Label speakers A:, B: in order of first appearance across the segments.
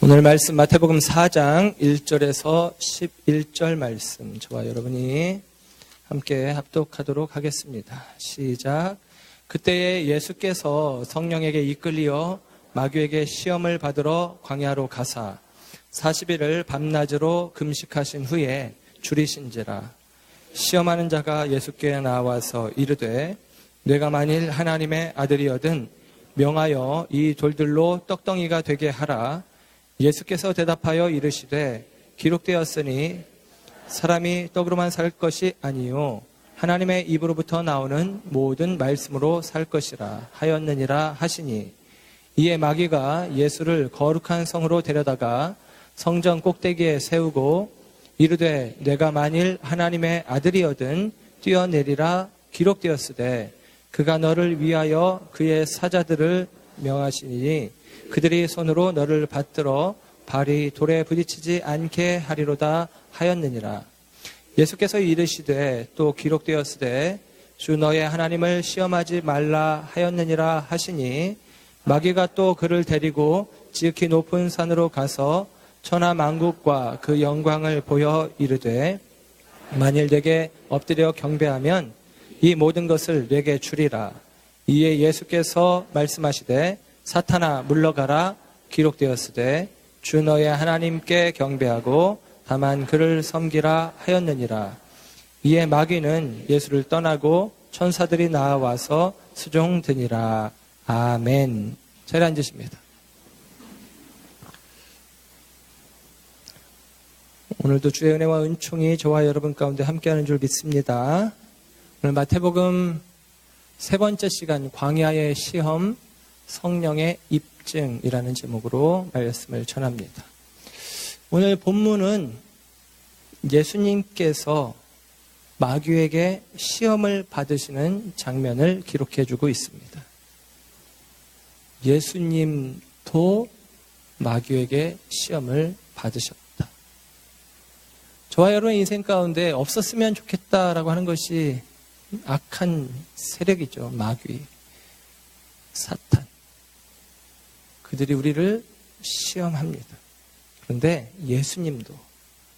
A: 오늘 말씀 마태복음 4장 1절에서 11절 말씀 저와 여러분이 함께 합독하도록 하겠습니다. 시작. 그때에 예수께서 성령에게 이끌리어 마귀에게 시험을 받으러 광야로 가사 40일을 밤낮으로 금식하신 후에 줄이신지라. 시험하는 자가 예수께 나와서 이르되 내가 만일 하나님의 아들이거든 명하여 이 돌들로 떡덩이가 되게 하라. 예수께서 대답하여 이르시되 기록되었으니 사람이 떡으로만 살 것이 아니요 하나님의 입으로부터 나오는 모든 말씀으로 살 것이라 하였느니라 하시니, 이에 마귀가 예수를 거룩한 성으로 데려다가 성전 꼭대기에 세우고 이르되 내가 만일 하나님의 아들이거든 뛰어내리라. 기록되었으되 그가 너를 위하여 그의 사자들을 명하시니 그들이 손으로 너를 받들어 발이 돌에 부딪히지 않게 하리로다 하였느니라. 예수께서 이르시되 또 기록되었으되 주 너의 하나님을 시험하지 말라 하였느니라 하시니, 마귀가 또 그를 데리고 지극히 높은 산으로 가서 천하 만국과 그 영광을 보여 이르되 만일 내게 엎드려 경배하면 이 모든 것을 내게 주리라. 이에 예수께서 말씀하시되 사탄아 물러가라. 기록되었으되 주 너의 하나님께 경배하고 다만 그를 섬기라 하였느니라. 이에 마귀는 예수를 떠나고 천사들이 나와서 수종드니라. 아멘. 잘 앉으십니다. 오늘도 주의 은혜와 은총이 저와 여러분 가운데 함께하는 줄 믿습니다. 오늘 마태복음 세 번째 시간 광야의 시험 성령의 입증이라는 제목으로 말씀을 전합니다. 오늘 본문은 예수님께서 마귀에게 시험을 받으시는 장면을 기록해주고 있습니다. 예수님도 마귀에게 시험을 받으셨다. 저와 여러분의 인생 가운데 없었으면 좋겠다라고 하는 것이 악한 세력이죠. 마귀, 사탄. 그들이 우리를 시험합니다. 그런데 예수님도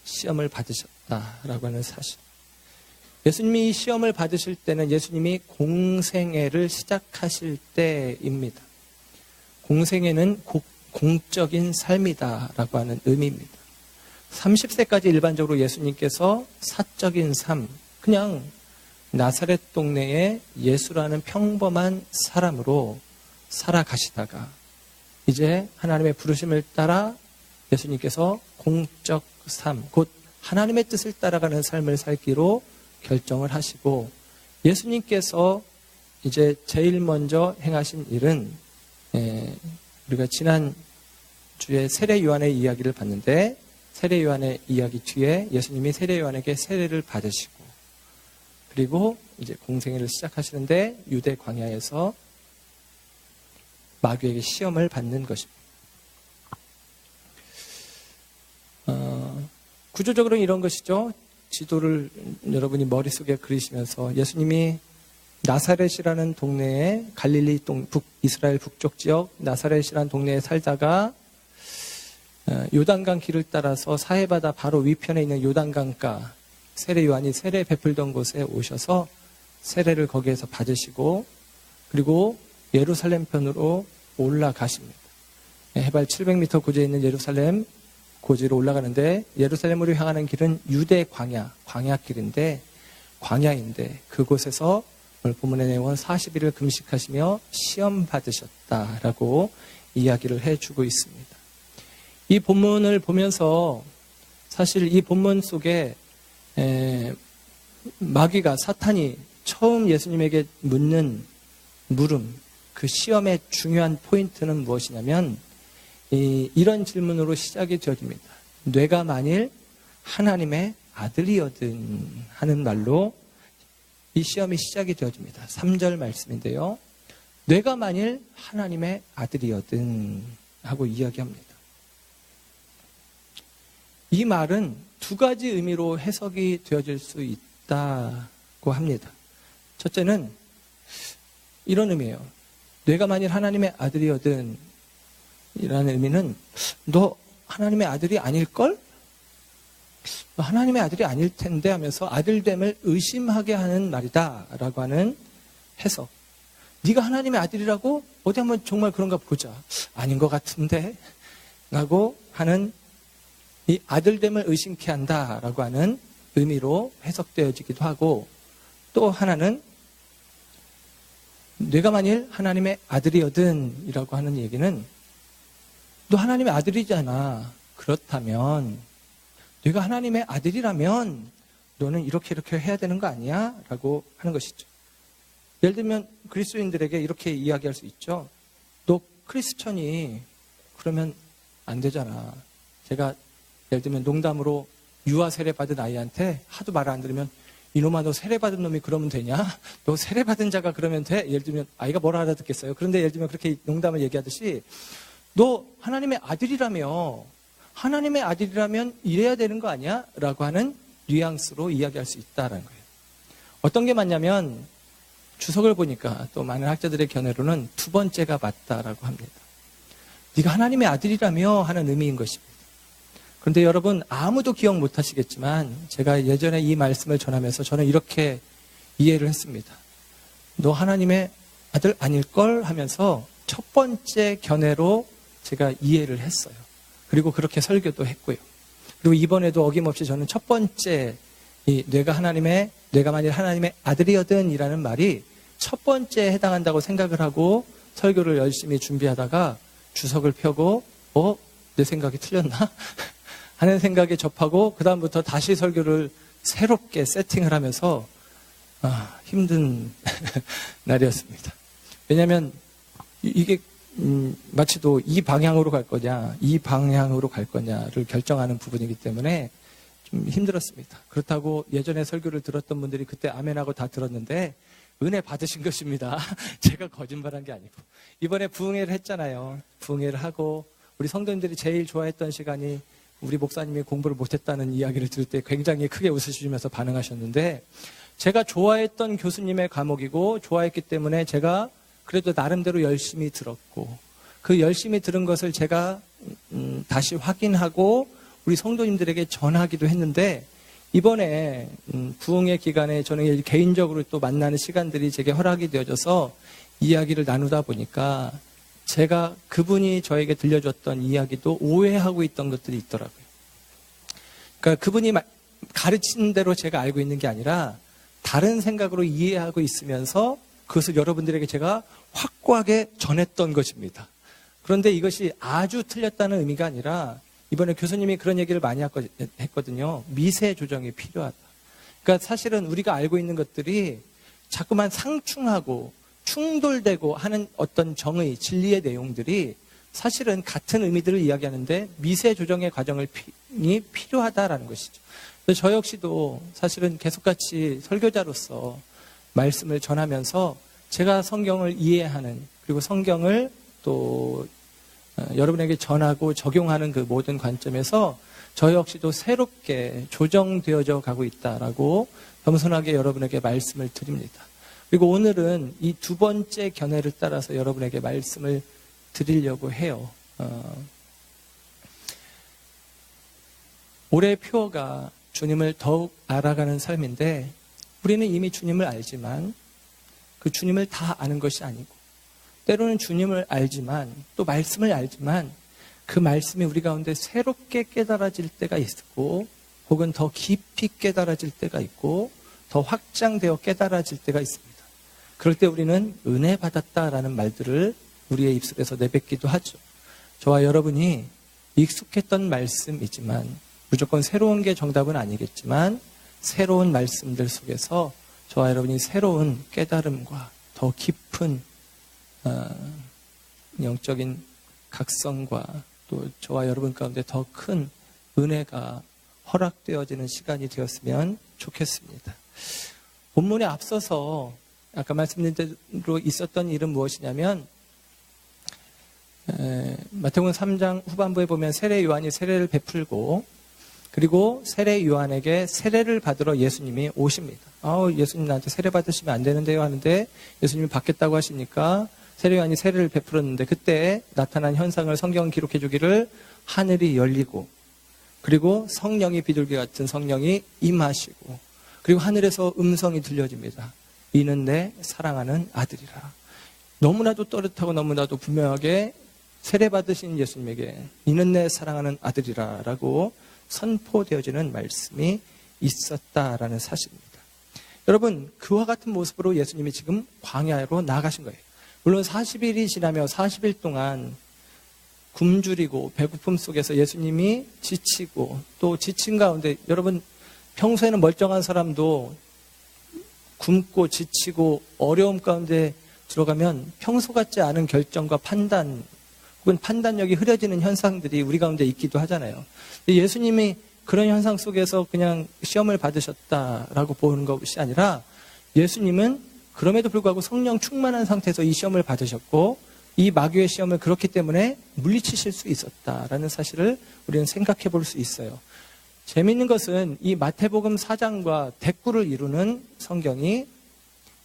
A: 시험을 받으셨다라고 하는 사실. 예수님이 시험을 받으실 때는 예수님이 공생애를 시작하실 때입니다. 공생애는 공적인 삶이다라고 하는 의미입니다. 30세까지 일반적으로 예수님께서 사적인 삶, 그냥 나사렛 동네에 예수라는 평범한 사람으로 살아가시다가 이제 하나님의 부르심을 따라 예수님께서 공적 삶, 곧 하나님의 뜻을 따라가는 삶을 살기로 결정을 하시고, 예수님께서 이제 제일 먼저 행하신 일은 우리가 지난 주에 세례 요한의 이야기를 봤는데, 세례 요한의 이야기 뒤에 예수님이 세례 요한에게 세례를 받으시고 그리고 이제 공생애를 시작하시는데 유대 광야에서 마귀에게 시험을 받는 것입니다. 구조적으로는 이런 것이죠. 지도를 여러분이 머릿속에 그리시면서 예수님이 나사렛이라는 동네에 갈릴리 이스라엘 북쪽 지역 나사렛이라는 동네에 살다가 요단강 길을 따라서 사해바다 바로 위편에 있는 요단강가 세례 요한이 세례 베풀던 곳에 오셔서 세례를 거기에서 받으시고 그리고 예루살렘 편으로 올라가십니다. 해발 700m 고지에 있는 예루살렘 고지로 올라가는데, 예루살렘으로 향하는 길은 유대 광야길인데 광야인데 그곳에서 오늘 본문의 내용은 40일을 금식하시며 시험 받으셨다라고 이야기를 해주고 있습니다. 이 본문을 보면서 사실 이 본문 속에 마귀가 사탄이 처음 예수님에게 묻는 물음, 그 시험의 중요한 포인트는 무엇이냐면 이런 질문으로 시작이 되어집니다. 내가 만일 하나님의 아들이거든 하는 말로 이 시험이 시작이 되어집니다. 3절 말씀인데요. 내가 만일 하나님의 아들이거든 하고 이야기합니다. 이 말은 두 가지 의미로 해석이 되어질 수 있다고 합니다. 첫째는 이런 의미예요. 내가 만일 하나님의 아들이거든 이라는 의미는 너 하나님의 아들이 아닐걸? 하나님의 아들이 아닐 텐데 하면서 아들됨을 의심하게 하는 말이다 라고 하는 해석. 네가 하나님의 아들이라고? 어디 한번 정말 그런가 보자. 아닌 것 같은데? 라고 하는 이 아들됨을 의심케 한다라고 하는 의미로 해석되어지기도 하고, 또 하나는 내가 만일 하나님의 아들이거든 이라고 하는 얘기는 너 하나님의 아들이잖아. 그렇다면 네가 하나님의 아들이라면 너는 이렇게 해야 되는 거 아니야? 라고 하는 것이죠. 예를 들면 그리스도인들에게 이렇게 이야기할 수 있죠. 너 크리스천이 그러면 안 되잖아. 제가 예를 들면 농담으로 유아 세례 받은 아이한테 하도 말을 안 들으면 이놈아 너 세례 받은 놈이 그러면 되냐? 너 세례 받은 자가 그러면 돼? 예를 들면 아이가 뭐라 알아듣겠어요? 그런데 예를 들면 그렇게 농담을 얘기하듯이 너 하나님의 아들이라며 이래야 되는 거 아니야? 라고 하는 뉘앙스로 이야기할 수 있다는 거예요. 어떤 게 맞냐면 주석을 보니까 또 많은 학자들의 견해로는 두 번째가 맞다라고 합니다. 네가 하나님의 아들이라며 하는 의미인 것입니다. 그런데 여러분 아무도 기억 못 하시겠지만 제가 예전에 이 말씀을 전하면서 저는 이렇게 이해를 했습니다. 너 하나님의 아들 아닐걸 하면서 첫 번째 견해로 제가 이해를 했어요. 그리고 그렇게 설교도 했고요. 그리고 이번에도 어김없이 저는 첫 번째 내가 만일 하나님의 아들이거든 이라는 말이 첫 번째에 해당한다고 생각을 하고 설교를 열심히 준비하다가 주석을 펴고 내 생각이 틀렸나? 하는 생각에 접하고 그 다음부터 다시 설교를 새롭게 세팅을 하면서 힘든 날이었습니다. 왜냐하면 이게 마치도 이 방향으로 갈 거냐 이 방향으로 갈 거냐를 결정하는 부분이기 때문에 좀 힘들었습니다. 그렇다고 예전에 설교를 들었던 분들이 그때 아멘하고 다 들었는데 은혜 받으신 것입니다. 제가 거짓말한 게 아니고 이번에 부흥회를 했잖아요. 부흥회를 하고 우리 성도님들이 제일 좋아했던 시간이 우리 목사님이 공부를 못했다는 이야기를 들을 때 굉장히 크게 웃으시면서 반응하셨는데 제가 좋아했던 교수님의 과목이고 좋아했기 때문에 제가 그래도 나름대로 열심히 들었고 그 열심히 들은 것을 제가 다시 확인하고 우리 성도님들에게 전하기도 했는데 이번에 부흥회 기간에 저는 개인적으로 또 만나는 시간들이 제게 허락이 되어져서 이야기를 나누다 보니까 제가 그분이 저에게 들려줬던 이야기도 오해하고 있던 것들이 있더라고요. 그러니까 그분이 가르치는 대로 제가 알고 있는 게 아니라 다른 생각으로 이해하고 있으면서 그것을 여러분들에게 제가 확고하게 전했던 것입니다. 그런데 이것이 아주 틀렸다는 의미가 아니라 이번에 교수님이 그런 얘기를 많이 했거든요. 미세 조정이 필요하다. 그러니까 사실은 우리가 알고 있는 것들이 자꾸만 상충하고 충돌되고 하는 어떤 정의, 진리의 내용들이 사실은 같은 의미들을 이야기하는데 미세 조정의 과정이 필요하다라는 것이죠. 그래서 저 역시도 사실은 계속같이 설교자로서 말씀을 전하면서 제가 성경을 이해하는 그리고 성경을 또 여러분에게 전하고 적용하는 그 모든 관점에서 저 역시도 새롭게 조정되어져 가고 있다라고 겸손하게 여러분에게 말씀을 드립니다. 그리고 오늘은 이 두 번째 견해를 따라서 여러분에게 말씀을 드리려고 해요. 올해의 표어가 주님을 더욱 알아가는 삶인데 우리는 이미 주님을 알지만 그 주님을 다 아는 것이 아니고 때로는 주님을 알지만 또 말씀을 알지만 그 말씀이 우리 가운데 새롭게 깨달아질 때가 있고 혹은 더 깊이 깨달아질 때가 있고 더 확장되어 깨달아질 때가 있습니다. 그럴 때 우리는 은혜 받았다라는 말들을 우리의 입술에서 내뱉기도 하죠. 저와 여러분이 익숙했던 말씀이지만 무조건 새로운 게 정답은 아니겠지만 새로운 말씀들 속에서 저와 여러분이 새로운 깨달음과 더 깊은 영적인 각성과 또 저와 여러분 가운데 더 큰 은혜가 허락되어지는 시간이 되었으면 좋겠습니다. 본문에 앞서서 아까 말씀드린 대로 있었던 일은 무엇이냐면 마태복음 3장 후반부에 보면 세례 요한이 세례를 베풀고 그리고 세례 요한에게 세례를 받으러 예수님이 오십니다. 예수님 나한테 세례 받으시면 안 되는데요 하는데 예수님이 받겠다고 하시니까 세례 요한이 세례를 베풀었는데 그때 나타난 현상을 성경은 기록해 주기를 하늘이 열리고 그리고 성령이 비둘기 같은 성령이 임하시고 그리고 하늘에서 음성이 들려집니다. 이는 내 사랑하는 아들이라. 너무나도 또렷하고 너무나도 분명하게 세례받으신 예수님에게 이는 내 사랑하는 아들이라 라고 선포되어지는 말씀이 있었다라는 사실입니다. 여러분, 그와 같은 모습으로 예수님이 지금 광야로 나아가신 거예요. 물론 40일이 지나며 40일 동안 굶주리고 배고픔 속에서 예수님이 지치고 또 지친 가운데 여러분 평소에는 멀쩡한 사람도 굶고 지치고 어려움 가운데 들어가면 평소 같지 않은 결정과 판단 혹은 판단력이 흐려지는 현상들이 우리 가운데 있기도 하잖아요. 예수님이 그런 현상 속에서 그냥 시험을 받으셨다라고 보는 것이 아니라 예수님은 그럼에도 불구하고 성령 충만한 상태에서 이 시험을 받으셨고 이 마귀의 시험을 그렇기 때문에 물리치실 수 있었다라는 사실을 우리는 생각해 볼 수 있어요. 재미있는 것은 이 마태복음 4장과 대꾸를 이루는 성경이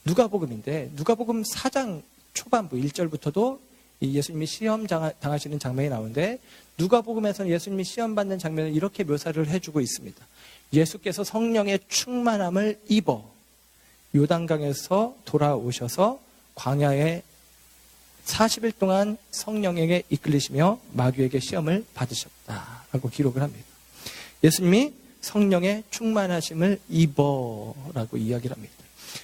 A: 누가복음인데 누가복음 4장 초반부 1절부터도 이 예수님이 시험 당하시는 장면이 나오는데 누가복음에서는 예수님이 시험 받는 장면을 이렇게 묘사를 해주고 있습니다. 예수께서 성령의 충만함을 입어 요단강에서 돌아오셔서 광야에 40일 동안 성령에게 이끌리시며 마귀에게 시험을 받으셨다라고 기록을 합니다. 예수님이 성령의 충만하심을 입어라고 이야기를 합니다.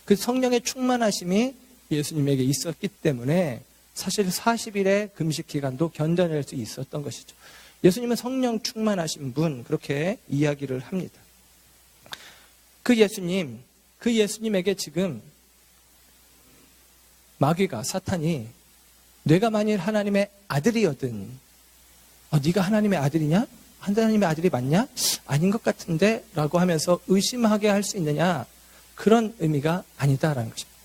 A: 그 성령의 충만하심이 예수님에게 있었기 때문에 사실 40일의 금식 기간도 견뎌낼 수 있었던 것이죠. 예수님은 성령 충만하신 분 그렇게 이야기를 합니다. 그 예수님에게 지금 마귀가 사탄이 내가 만일 하나님의 아들이거든 네가 하나님의 아들이냐? 하나님의 아들이 맞냐? 아닌 것 같은데 라고 하면서 의심하게 할 수 있느냐? 그런 의미가 아니다라는 것입니다.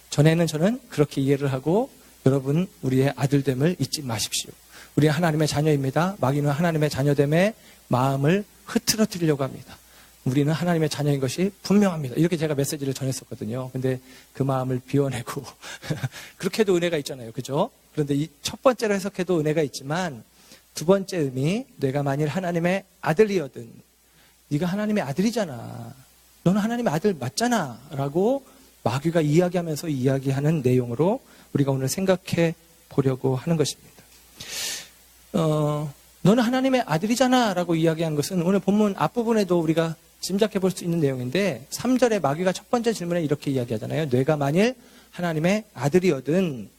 A: 전에는 저는 그렇게 이해를 하고 여러분 우리의 아들됨을 잊지 마십시오. 우리 하나님의 자녀입니다. 마귀는 하나님의 자녀됨의 마음을 흐트러뜨리려고 합니다. 우리는 하나님의 자녀인 것이 분명합니다. 이렇게 제가 메시지를 전했었거든요. 근데 그 마음을 비워내고 그렇게도 은혜가 있잖아요. 그죠? 그런데 이 첫 번째로 해석해도 은혜가 있지만 두 번째 의미 내가 만일 하나님의 아들이거든 네가 하나님의 아들이잖아. 너는 하나님의 아들 맞잖아 라고 마귀가 이야기하면서 이야기하는 내용으로 우리가 오늘 생각해 보려고 하는 것입니다. 너는 하나님의 아들이잖아 라고 이야기한 것은 오늘 본문 앞부분에도 우리가 짐작해 볼 수 있는 내용인데 3절에 마귀가 첫 번째 질문에 이렇게 이야기하잖아요. 내가 만일 하나님의 아들이거든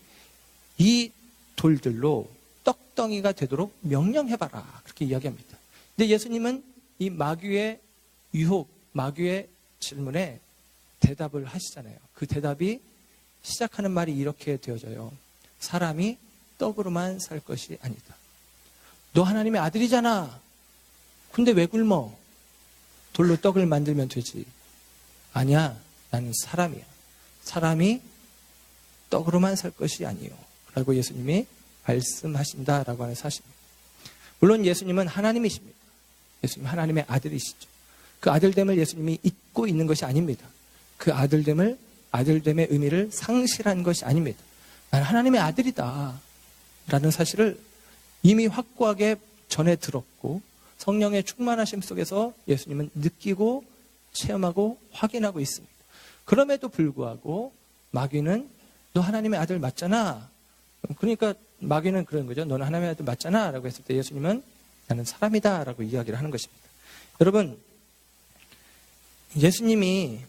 A: 이 돌들로 떡덩이가 되도록 명령해봐라 그렇게 이야기합니다. 근데 예수님은 이 마귀의 유혹, 마귀의 질문에 대답을 하시잖아요. 그 대답이 시작하는 말이 이렇게 되어져요. 사람이 떡으로만 살 것이 아니다. 너 하나님의 아들이잖아. 근데 왜 굶어? 돌로 떡을 만들면 되지. 아니야. 나는 사람이야. 사람이 떡으로만 살 것이 아니요. 라고 예수님이 말씀하신다라고 하는 사실입니다. 물론 예수님은 하나님이십니다. 예수님 하나님의 아들이시죠. 그 아들됨을 예수님이 잊고 있는 것이 아닙니다. 그 아들됨의 의미를 상실한 것이 아닙니다. 나는 하나님의 아들이다 라는 사실을 이미 확고하게 전해 들었고 성령의 충만하심 속에서 예수님은 느끼고 체험하고 확인하고 있습니다. 그럼에도 불구하고 마귀는 너 하나님의 아들 맞잖아. 그러니까 마귀는 그런 거죠. 너는 하나님의 아들 맞잖아 라고 했을 때 예수님은 나는 사람이다 라고 이야기를 하는 것입니다. 여러분 예수님이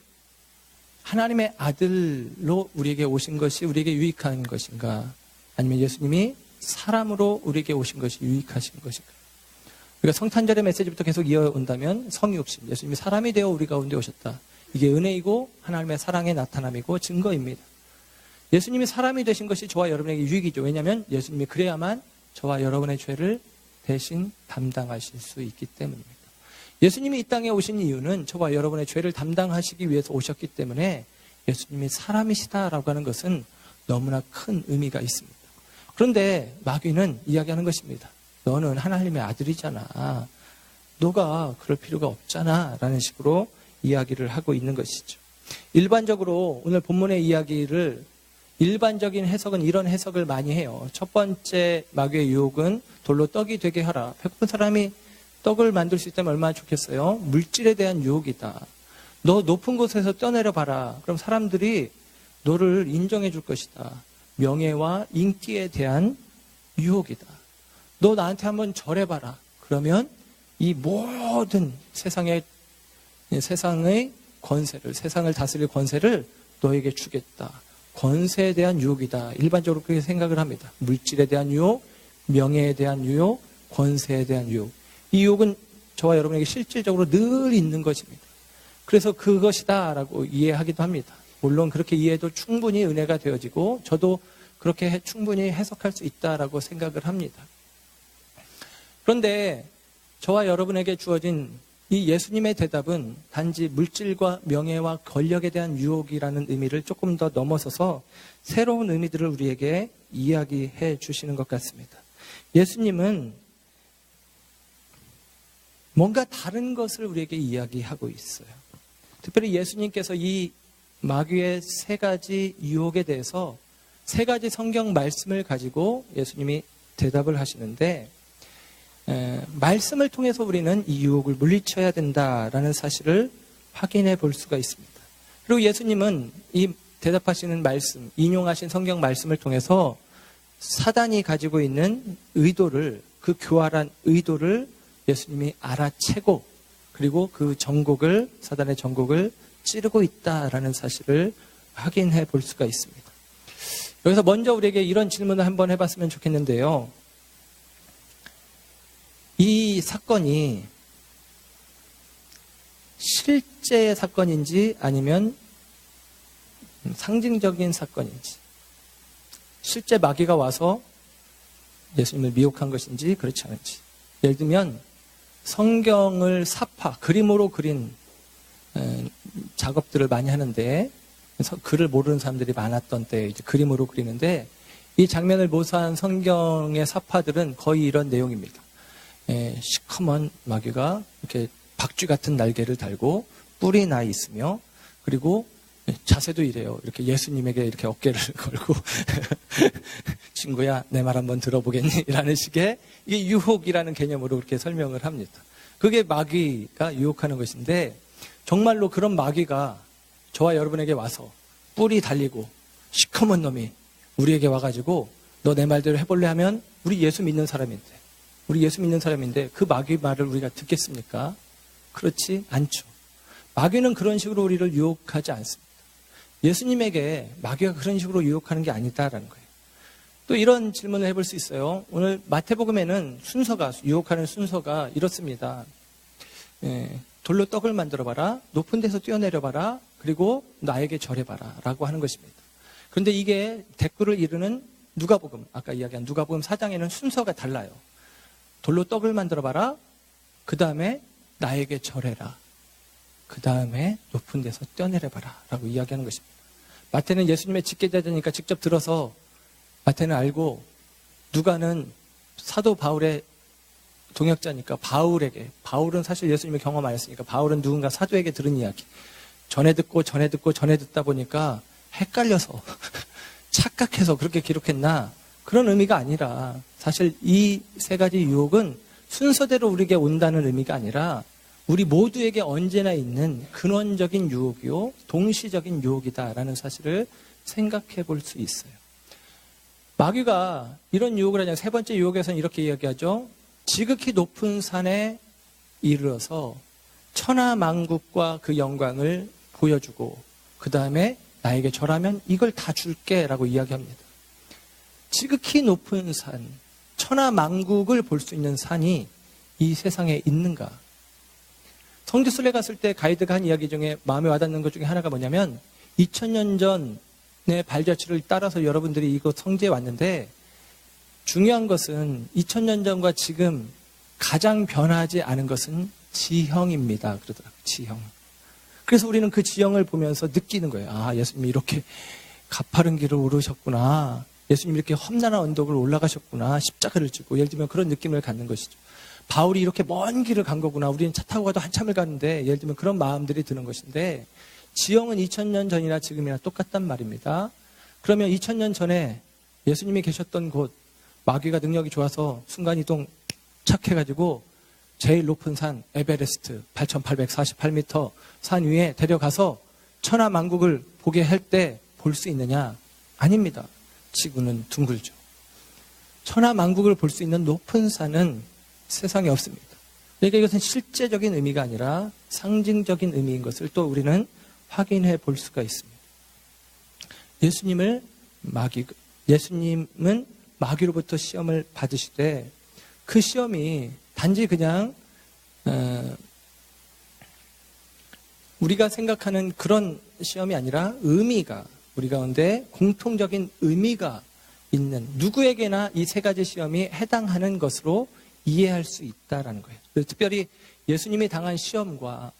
A: 하나님의 아들로 우리에게 오신 것이 우리에게 유익한 것인가? 아니면 예수님이 사람으로 우리에게 오신 것이 유익하신 것인가? 우리가 성탄절의 메시지부터 계속 이어온다면 성육신, 예수님이 사람이 되어 우리 가운데 오셨다. 이게 은혜이고 하나님의 사랑의 나타남이고 증거입니다. 예수님이 사람이 되신 것이 저와 여러분에게 유익이죠. 왜냐하면 예수님이 그래야만 저와 여러분의 죄를 대신 담당하실 수 있기 때문입니다. 예수님이 이 땅에 오신 이유는 저와 여러분의 죄를 담당하시기 위해서 오셨기 때문에 예수님이 사람이시다라고 하는 것은 너무나 큰 의미가 있습니다. 그런데 마귀는 이야기하는 것입니다. 너는 하나님의 아들이잖아. 너가 그럴 필요가 없잖아. 라는 식으로 이야기를 하고 있는 것이죠. 일반적으로 오늘 본문의 이야기를 일반적인 해석은 이런 해석을 많이 해요. 첫 번째 마귀의 유혹은 돌로 떡이 되게 하라. 배고픈 사람이 떡을 만들 수 있다면 얼마나 좋겠어요. 물질에 대한 유혹이다. 너 높은 곳에서 떠내려 봐라. 그럼 사람들이 너를 인정해 줄 것이다. 명예와 인기에 대한 유혹이다. 너 나한테 한번 절해봐라. 그러면 이 모든 세상의 권세를, 세상을 다스릴 권세를 너에게 주겠다. 권세에 대한 유혹이다. 일반적으로 그렇게 생각을 합니다. 물질에 대한 유혹, 명예에 대한 유혹, 권세에 대한 유혹. 이 유혹은 저와 여러분에게 실질적으로 늘 있는 것입니다. 그래서 그것이다 라고 이해하기도 합니다. 물론 그렇게 이해해도 충분히 은혜가 되어지고 저도 그렇게 충분히 해석할 수 있다라고 생각을 합니다. 그런데 저와 여러분에게 주어진 이 예수님의 대답은 단지 물질과 명예와 권력에 대한 유혹이라는 의미를 조금 더 넘어서서 새로운 의미들을 우리에게 이야기해 주시는 것 같습니다. 예수님은 뭔가 다른 것을 우리에게 이야기하고 있어요. 특별히 예수님께서 이 마귀의 세 가지 유혹에 대해서 세 가지 성경 말씀을 가지고 예수님이 대답을 하시는데 말씀을 통해서 우리는 이 유혹을 물리쳐야 된다라는 사실을 확인해 볼 수가 있습니다. 그리고 예수님은 이 대답하시는 말씀, 인용하신 성경 말씀을 통해서 사단이 가지고 있는 의도를, 그 교활한 의도를 예수님이 알아채고 그리고 그 정곡을, 사단의 정곡을 찌르고 있다라는 사실을 확인해 볼 수가 있습니다. 여기서 먼저 우리에게 이런 질문을 한번 해봤으면 좋겠는데요. 이 사건이 실제의 사건인지 아니면 상징적인 사건인지, 실제 마귀가 와서 예수님을 미혹한 것인지 그렇지 않은지. 예를 들면 성경을 사파, 그림으로 그린 작업들을 많이 하는데 글을 모르는 사람들이 많았던 때에 이제 그림으로 그리는데 이 장면을 묘사한 성경의 사파들은 거의 이런 내용입니다. 시커먼 마귀가 이렇게 박쥐 같은 날개를 달고 뿔이 나 있으며 그리고 자세도 이래요. 이렇게 예수님에게 이렇게 어깨를 걸고 친구야 내 말 한번 들어보겠니? 라는 식의 이게 유혹이라는 개념으로 그렇게 설명을 합니다. 그게 마귀가 유혹하는 것인데 정말로 그런 마귀가 저와 여러분에게 와서 뿔이 달리고 시커먼 놈이 우리에게 와가지고 너 내 말대로 해볼래 하면 우리 예수 믿는 사람인데 그 마귀 말을 우리가 듣겠습니까? 그렇지 않죠. 마귀는 그런 식으로 우리를 유혹하지 않습니다. 예수님에게 마귀가 그런 식으로 유혹하는 게 아니다라는 거예요. 또 이런 질문을 해볼 수 있어요. 오늘 마태복음에는 유혹하는 순서가 이렇습니다. 돌로 떡을 만들어봐라, 높은 데서 뛰어내려봐라, 그리고 나에게 절해봐라 라고 하는 것입니다. 그런데 이게 댓글을 이루는 누가복음, 아까 이야기한 누가복음 4장에는 순서가 달라요. 돌로 떡을 만들어봐라, 그 다음에 나에게 절해라, 그 다음에 높은 데서 뛰어내려봐라 라고 이야기하는 것입니다. 마태는 예수님의 직계자니까 직접 들어서 마태는 알고, 누가는 사도 바울의 동역자니까 바울은 사실 예수님의 경험 안 했으니까 바울은 누군가 사도에게 들은 이야기 전에 듣다 보니까 헷갈려서 착각해서 그렇게 기록했나, 그런 의미가 아니라 사실 이 세 가지 유혹은 순서대로 우리에게 온다는 의미가 아니라 우리 모두에게 언제나 있는 근원적인 유혹이요 동시적인 유혹이다라는 사실을 생각해 볼 수 있어요. 마귀가 이런 유혹을 하냐, 세 번째 유혹에서는 이렇게 이야기하죠. 지극히 높은 산에 이르러서 천하만국과 그 영광을 보여주고 그 다음에 나에게 절하면 이걸 다 줄게 라고 이야기합니다. 지극히 높은 산, 천하만국을 볼 수 있는 산이 이 세상에 있는가? 성지순례 갔을 때 가이드가 한 이야기 중에 마음에 와닿는 것 중에 하나가 뭐냐면 2000년 전의 발자취를 따라서 여러분들이 이곳 성지에 왔는데 중요한 것은 2000년 전과 지금 가장 변하지 않은 것은 지형입니다. 그러더라고요. 지형. 그래서 우리는 그 지형을 보면서 느끼는 거예요. 아, 예수님이 이렇게 가파른 길을 오르셨구나. 예수님이 이렇게 험난한 언덕을 올라가셨구나. 십자가를 지고. 예를 들면 그런 느낌을 갖는 것이죠. 바울이 이렇게 먼 길을 간 거구나. 우리는 차 타고 가도 한참을 가는데, 예를 들면 그런 마음들이 드는 것인데, 지형은 2000년 전이나 지금이나 똑같단 말입니다. 그러면 2000년 전에 예수님이 계셨던 곳, 마귀가 능력이 좋아서 순간이동 착해가지고 제일 높은 산 에베레스트 8,848m 산 위에 데려가서 천하만국을 보게 할 때 볼 수 있느냐? 아닙니다. 지구는 둥글죠. 천하만국을 볼 수 있는 높은 산은 세상에 없습니다. 그러니까 이것은 실제적인 의미가 아니라 상징적인 의미인 것을 또 우리는 확인해 볼 수가 있습니다. 예수님은 마귀로부터 시험을 받으시되 그 시험이 단지 그냥 우리가 생각하는 그런 시험이 아니라 의미가 우리 가운데 공통적인 의미가 있는 누구에게나 이 세 가지 시험이 해당하는 것으로 이해할 수 있다라는 거예요. 그래서 특별히 예수님이 당한 시험과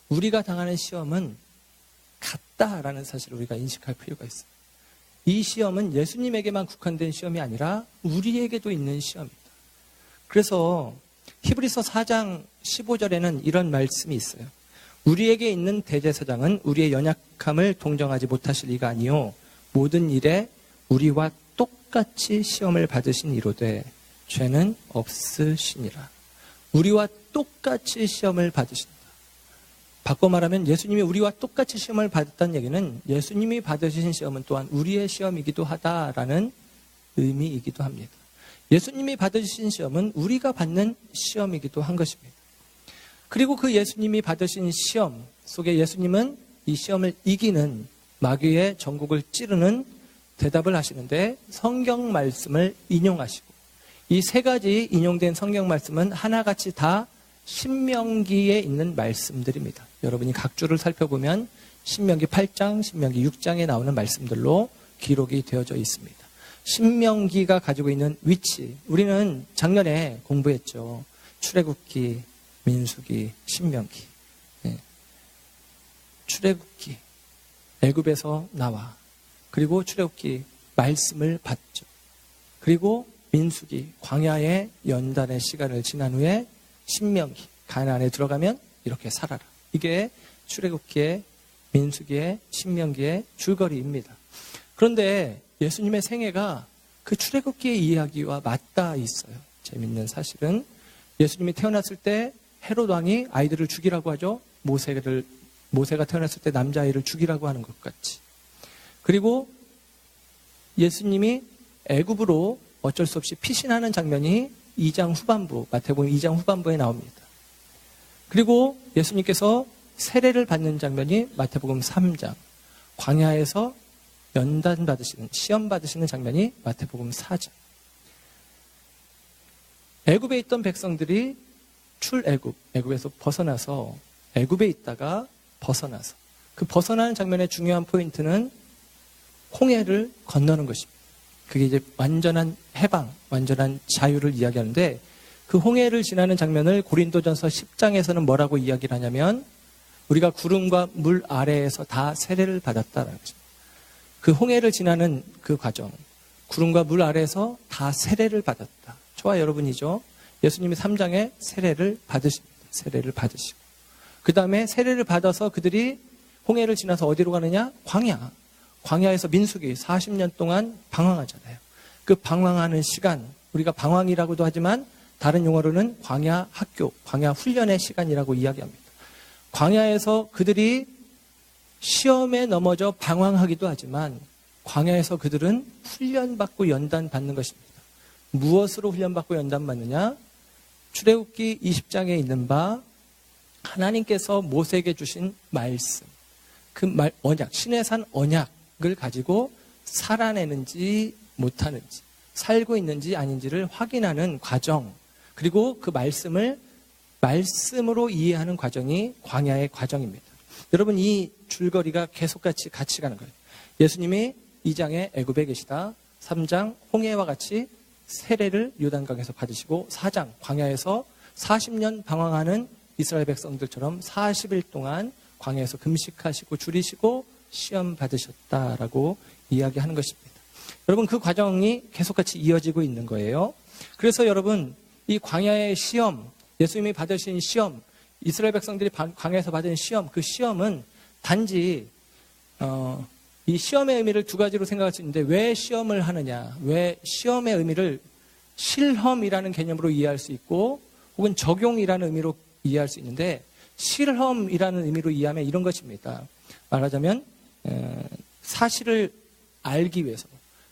A: 우리가 당하는 시험은 같다라는 사실을 우리가 인식할 필요가 있어요. 이 시험은 예수님에게만 국한된 시험이 아니라 우리에게도 있는 시험입니다. 그래서 히브리서 4장 15절에는 이런 말씀이 있어요. 우리에게 있는 대제사장은 우리의 연약함을 동정하지 못하실 이가 아니요 모든 일에 우리와 똑같이 시험을 받으신 이로되 죄는 없으시니라. 우리와 똑같이 시험을 받으신다. 바꿔 말하면 예수님이 우리와 똑같이 시험을 받았다는 얘기는 예수님이 받으신 시험은 또한 우리의 시험이기도 하다라는 의미이기도 합니다. 예수님이 받으신 시험은 우리가 받는 시험이기도 한 것입니다. 그리고 그 예수님이 받으신 시험 속에 예수님은 이 시험을 이기는 마귀의 전국을 찌르는 대답을 하시는데 성경 말씀을 인용하시고 이 세 가지 인용된 성경 말씀은 하나같이 다 신명기에 있는 말씀들입니다. 여러분이 각 주를 살펴보면 신명기 8장, 신명기 6장에 나오는 말씀들로 기록이 되어져 있습니다. 신명기가 가지고 있는 위치, 우리는 작년에 공부했죠. 출애굽기, 민수기, 신명기. 출애굽기, 애굽에서 나와. 그리고 출애굽기 말씀을 받죠. 그리고 민수기, 광야의 연단의 시간을 지난 후에 신명기, 가나안에 들어가면 이렇게 살아라. 이게 출애굽기의, 민수기의, 신명기의 줄거리입니다. 그런데 예수님의 생애가 그 출애굽기의 이야기와 맞닿아 있어요. 재밌는 사실은 예수님이 태어났을 때 헤롯 왕이 아이들을 죽이라고 하죠. 모세가 태어났을 때 남자아이를 죽이라고 하는 것 같이. 그리고 예수님이 애굽으로 어쩔 수 없이 피신하는 장면이 2장 후반부, 마태복음 2장 후반부에 나옵니다. 그리고 예수님께서 세례를 받는 장면이 마태복음 3장, 광야에서 연단 받으시는, 시험 받으시는 장면이 마태복음 4장. 애굽에 있던 백성들이 애굽에서 벗어나서 애굽에 있다가 벗어나서 그 벗어나는 장면의 중요한 포인트는 홍해를 건너는 것입니다. 그게 이제 완전한 해방, 완전한 자유를 이야기하는데 그 홍해를 지나는 장면을 고린도전서 10장에서는 뭐라고 이야기를 하냐면 우리가 구름과 물 아래에서 다 세례를 받았다라는 거죠. 그 홍해를 지나는 그 과정, 구름과 물 아래에서 다 세례를 받았다. 저와 여러분이죠. 예수님이 3장에 세례를 받으십니다. 세례를 받으시고 그 다음에 세례를 받아서 그들이 홍해를 지나서 어디로 가느냐? 광야에서 민수기 40년 동안 방황하잖아요. 그 방황하는 시간, 우리가 방황이라고도 하지만 다른 용어로는 광야 학교, 광야 훈련의 시간이라고 이야기합니다. 광야에서 그들이 시험에 넘어져 방황하기도 하지만 광야에서 그들은 훈련받고 연단받는 것입니다. 무엇으로 훈련받고 연단받느냐? 출애굽기 20장에 있는 바 하나님께서 모세에게 주신 말씀, 그 언약, 신의 산 언약을 가지고 살아내는지 못하는지, 살고 있는지 아닌지를 확인하는 과정, 그리고 그 말씀으로 이해하는 과정이 광야의 과정입니다. 여러분, 이 줄거리가 계속 같이 가는 거예요. 예수님이 2장에 애굽에 계시다, 3장 홍해와 같이 세례를 요단강에서 받으시고 4장 광야에서 40년 방황하는 이스라엘 백성들처럼 40일 동안 광야에서 금식하시고 줄이시고 시험 받으셨다라고 이야기하는 것입니다. 여러분, 그 과정이 계속같이 이어지고 있는 거예요. 그래서 여러분, 이 광야의 시험, 예수님이 받으신 시험, 이스라엘 백성들이 광야에서 받은 시험, 그 시험은 단지 이 시험의 의미를 두 가지로 생각할 수 있는데 왜 시험을 하느냐, 왜 시험의 의미를 실험이라는 개념으로 이해할 수 있고 혹은 적용이라는 의미로 이해할 수 있는데 실험이라는 의미로 이해하면 이런 것입니다. 말하자면 사실을 알기 위해서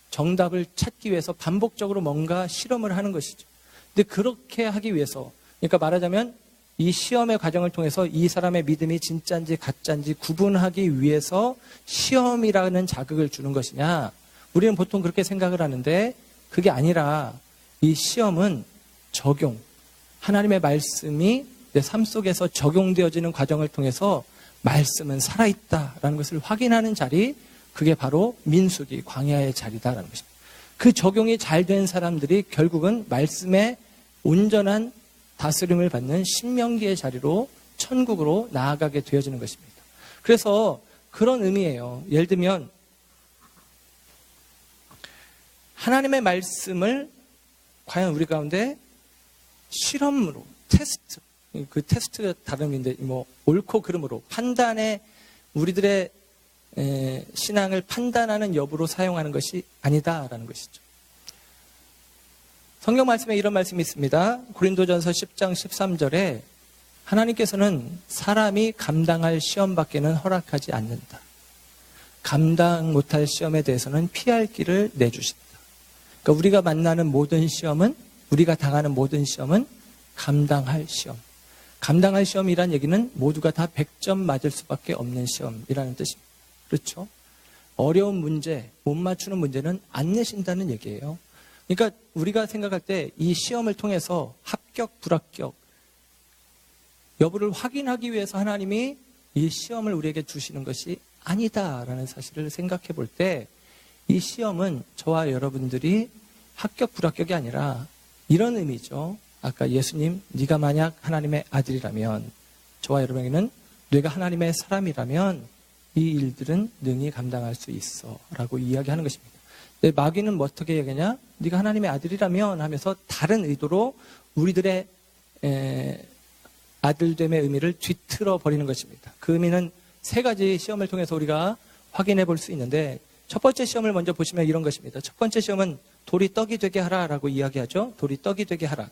A: 정답을 찾기 위해서 반복적으로 뭔가 실험을 하는 것이죠. 근데 그렇게 하기 위해서 그러니까 말하자면 이 시험의 과정을 통해서 이 사람의 믿음이 진짜인지 가짜인지 구분하기 위해서 시험이라는 자극을 주는 것이냐, 우리는 보통 그렇게 생각을 하는데 그게 아니라 이 시험은 적용, 하나님의 말씀이 내 삶 속에서 적용되어지는 과정을 통해서 말씀은 살아있다라는 것을 확인하는 자리, 그게 바로 민수기 광야의 자리다라는 것입니다. 그 적용이 잘 된 사람들이 결국은 말씀의 온전한 다스림을 받는 신명기의 자리로 천국으로 나아가게 되어지는 것입니다. 그래서 그런 의미예요. 예를 들면 하나님의 말씀을 과연 우리 가운데 실험으로 테스트, 그 테스트가 다른 의미인데 옳고 그름으로 판단에 우리들의 신앙을 판단하는 여부로 사용하는 것이 아니다라는 것이죠. 성경 말씀에 이런 말씀이 있습니다. 고린도전서 10장 13절에 하나님께서는 사람이 감당할 시험밖에는 허락하지 않는다. 감당 못할 시험에 대해서는 피할 길을 내주신다. 그러니까 우리가 만나는 모든 시험은, 우리가 당하는 모든 시험은 감당할 시험. 감당할 시험이란 얘기는 모두가 다 100점 맞을 수밖에 없는 시험이라는 뜻입니다. 그렇죠? 어려운 문제, 못 맞추는 문제는 안 내신다는 얘기예요. 그러니까 우리가 생각할 때 이 시험을 통해서 합격, 불합격 여부를 확인하기 위해서 하나님이 이 시험을 우리에게 주시는 것이 아니다라는 사실을 생각해 볼 때 이 시험은 저와 여러분들이 합격, 불합격이 아니라 이런 의미죠. 아까 예수님, 네가 만약 하나님의 아들이라면, 저와 여러분에게는 네가 하나님의 사람이라면 이 일들은 능히 감당할 수 있어 라고 이야기하는 것입니다. 마귀는 어떻게 얘기하냐? 네가 하나님의 아들이라면 하면서 다른 의도로 우리들의 아들됨의 의미를 뒤틀어 버리는 것입니다. 그 의미는 세 가지 시험을 통해서 우리가 확인해 볼 수 있는데, 첫 번째 시험을 먼저 보시면 이런 것입니다. 첫 번째 시험은 돌이 떡이 되게 하라라고 이야기하죠. 돌이 떡이 되게 하라.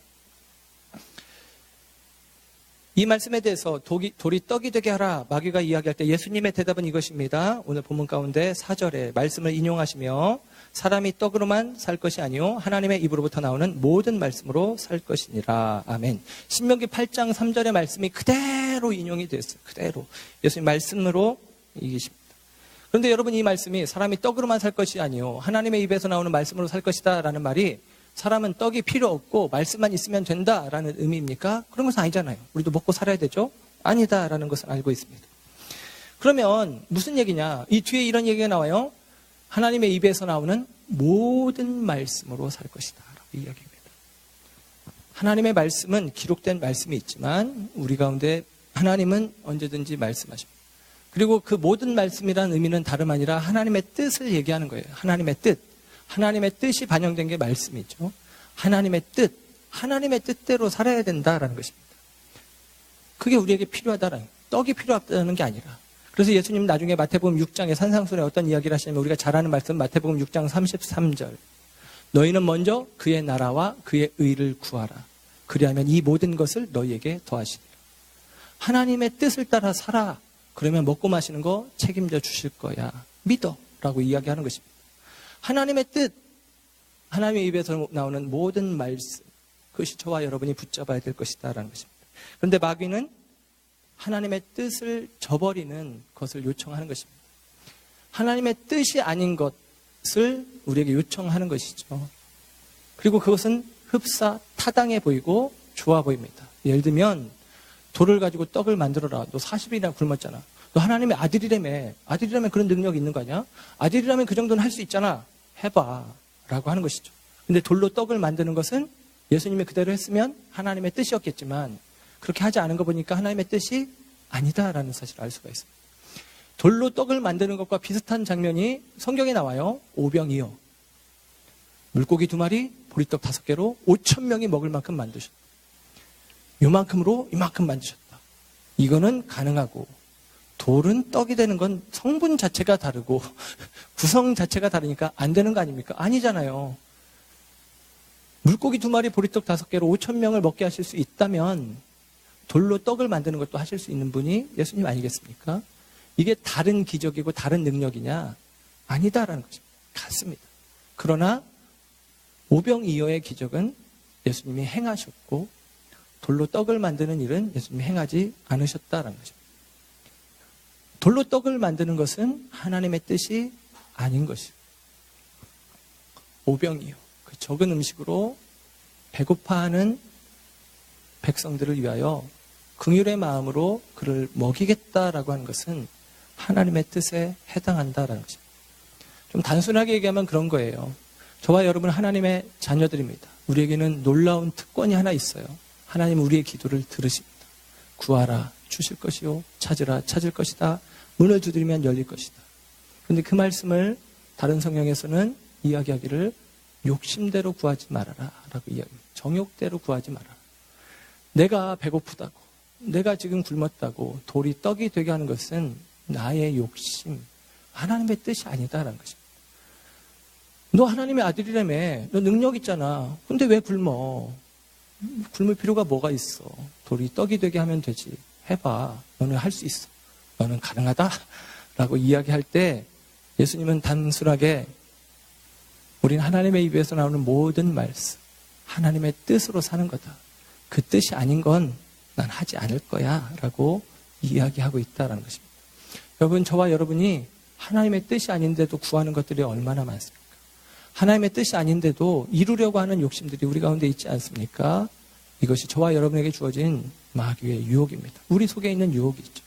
A: 이 말씀에 대해서 돌이 떡이 되게 하라 마귀가 이야기할 때 예수님의 대답은 이것입니다. 오늘 본문 가운데 4절에 말씀을 인용하시며 사람이 떡으로만 살 것이 아니요 하나님의 입으로부터 나오는 모든 말씀으로 살 것이니라. 아멘. 신명기 8장 3절의 말씀이 그대로 인용이 됐어요. 그대로 예수님 말씀으로 이기십니다. 그런데 여러분, 이 말씀이 사람이 떡으로만 살 것이 아니요 하나님의 입에서 나오는 말씀으로 살 것이다 라는 말이 사람은 떡이 필요 없고 말씀만 있으면 된다라는 의미입니까? 그런 것은 아니잖아요. 우리도 먹고 살아야 되죠? 아니다라는 것을 알고 있습니다. 그러면 무슨 얘기냐? 이 뒤에 이런 얘기가 나와요. 하나님의 입에서 나오는 모든 말씀으로 살 것이다 라고 이야기합니다. 하나님의 말씀은 기록된 말씀이 있지만 우리 가운데 하나님은 언제든지 말씀하십니다. 그리고 그 모든 말씀이라는 의미는 다름 아니라 하나님의 뜻을 얘기하는 거예요. 하나님의 뜻. 하나님의 뜻이 반영된 게 말씀이죠. 하나님의 뜻, 하나님의 뜻대로 살아야 된다라는 것입니다. 그게 우리에게 필요하다라는, 떡이 필요하다는 게 아니라. 그래서 예수님 나중에 마태복음 6장의 산상수훈에 어떤 이야기를 하시냐면 우리가 잘 아는 말씀 마태복음 6장 33절. 너희는 먼저 그의 나라와 그의 의를 구하라. 그리하면 이 모든 것을 너희에게 더하시리라. 하나님의 뜻을 따라 살아. 그러면 먹고 마시는 거 책임져 주실 거야. 믿어. 라고 이야기하는 것입니다. 하나님의 뜻, 하나님의 입에서 나오는 모든 말씀, 그것이 저와 여러분이 붙잡아야 될 것이다라는 것입니다. 그런데 마귀는 하나님의 뜻을 저버리는 것을 요청하는 것입니다. 하나님의 뜻이 아닌 것을 우리에게 요청하는 것이죠. 그리고 그것은 흡사 타당해 보이고 좋아 보입니다. 예를 들면 돌을 가지고 떡을 만들어라. 너 40일이나 굶었잖아. 너 하나님의 아들이라면 그런 능력이 있는 거 아니야? 아들이라면 그 정도는 할 수 있잖아. 해봐 라고 하는 것이죠. 근데 돌로 떡을 만드는 것은 예수님이 그대로 했으면 하나님의 뜻이었겠지만 그렇게 하지 않은 거 보니까 하나님의 뜻이 아니다라는 사실을 알 수가 있습니다. 돌로 떡을 만드는 것과 비슷한 장면이 성경에 나와요. 오병이어. 물고기 2마리, 보리떡 5개로 5,000명이 먹을 만큼 만드셨다. 요만큼으로 이만큼 만드셨다. 이거는 가능하고 돌은 떡이 되는 건 성분 자체가 다르고 구성 자체가 다르니까 안 되는 거 아닙니까? 아니잖아요. 물고기 2마리, 보리떡 5개로 5,000명을 먹게 하실 수 있다면 돌로 떡을 만드는 것도 하실 수 있는 분이 예수님 아니겠습니까? 이게 다른 기적이고 다른 능력이냐? 아니다라는 것입니다. 같습니다. 그러나 오병이어의 기적은 예수님이 행하셨고 돌로 떡을 만드는 일은 예수님이 행하지 않으셨다라는 것입니다. 돌로 떡을 만드는 것은 하나님의 뜻이 아닌 것이고 오병이어, 그 적은 음식으로 배고파하는 백성들을 위하여 긍휼의 마음으로 그를 먹이겠다라고 하는 것은 하나님의 뜻에 해당한다라는 것입니다. 좀 단순하게 얘기하면 그런 거예요. 저와 여러분은 하나님의 자녀들입니다. 우리에게는 놀라운 특권이 하나 있어요. 하나님은 우리의 기도를 들으십니다. 구하라 주실 것이요, 찾으라 찾을 것이다, 문을 두드리면 열릴 것이다. 그런데 그 말씀을 다른 성경에서는 이야기하기를 욕심대로 구하지 말아라 라고 이야기합니다. 정욕대로 구하지 말아라. 내가 배고프다고, 내가 지금 굶었다고 돌이 떡이 되게 하는 것은 나의 욕심, 하나님의 뜻이 아니다라는 것입니다. 너 하나님의 아들이라며, 너 능력 있잖아. 근데 왜 굶어? 굶을 필요가 뭐가 있어? 돌이 떡이 되게 하면 되지. 해봐. 너는 할 수 있어. 너는 가능하다? 라고 이야기할 때 예수님은 단순하게 우린 하나님의 입에서 나오는 모든 말씀, 하나님의 뜻으로 사는 거다. 그 뜻이 아닌 건 난 하지 않을 거야 라고 이야기하고 있다는 것입니다. 여러분, 저와 여러분이 하나님의 뜻이 아닌데도 구하는 것들이 얼마나 많습니까? 하나님의 뜻이 아닌데도 이루려고 하는 욕심들이 우리 가운데 있지 않습니까? 이것이 저와 여러분에게 주어진 마귀의 유혹입니다. 우리 속에 있는 유혹이 있죠.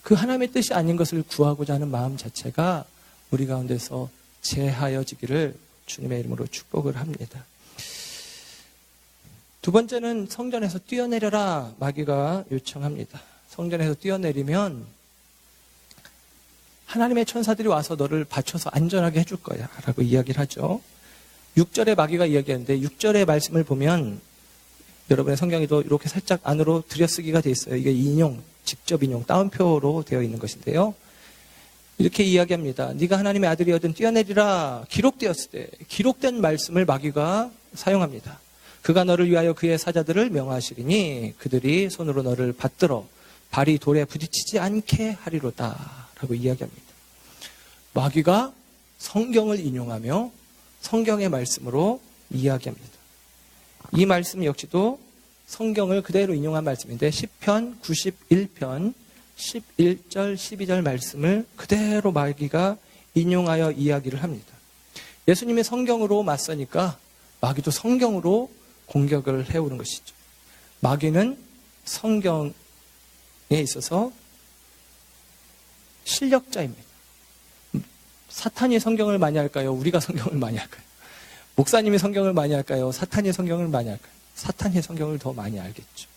A: 그 하나님의 뜻이 아닌 것을 구하고자 하는 마음 자체가 우리 가운데서 제하여지기를 주님의 이름으로 축복을 합니다. 두 번째는 성전에서 뛰어내려라 마귀가 요청합니다. 성전에서 뛰어내리면 하나님의 천사들이 와서 너를 받쳐서 안전하게 해줄 거야 라고 이야기를 하죠. 6절에 마귀가 이야기하는데 6절의 말씀을 보면 여러분의 성경에도 이렇게 살짝 안으로 들여쓰기가 돼 있어요. 이게 인용, 직접 인용, 따옴표로 되어 있는 것인데요. 이렇게 이야기합니다. 네가 하나님의 아들이거든 뛰어내리라. 기록되었을 때 기록된 말씀을 마귀가 사용합니다. 그가 너를 위하여 그의 사자들을 명하시리니 그들이 손으로 너를 받들어 발이 돌에 부딪히지 않게 하리로다 라고 이야기합니다. 마귀가 성경을 인용하며 성경의 말씀으로 이야기합니다. 이 말씀 역시도 성경을 그대로 인용한 말씀인데 시편 91편 11절 12절 말씀을 그대로 마귀가 인용하여 이야기를 합니다. 예수님이 성경으로 맞서니까 마귀도 성경으로 공격을 해오는 것이죠. 마귀는 성경에 있어서 실력자입니다. 사탄이 성경을 많이 할까요? 우리가 성경을 많이 할까요? 목사님이 성경을 많이 할까요? 사탄이 성경을 많이 할까요? 사탄이 성경을 더 많이 알겠죠.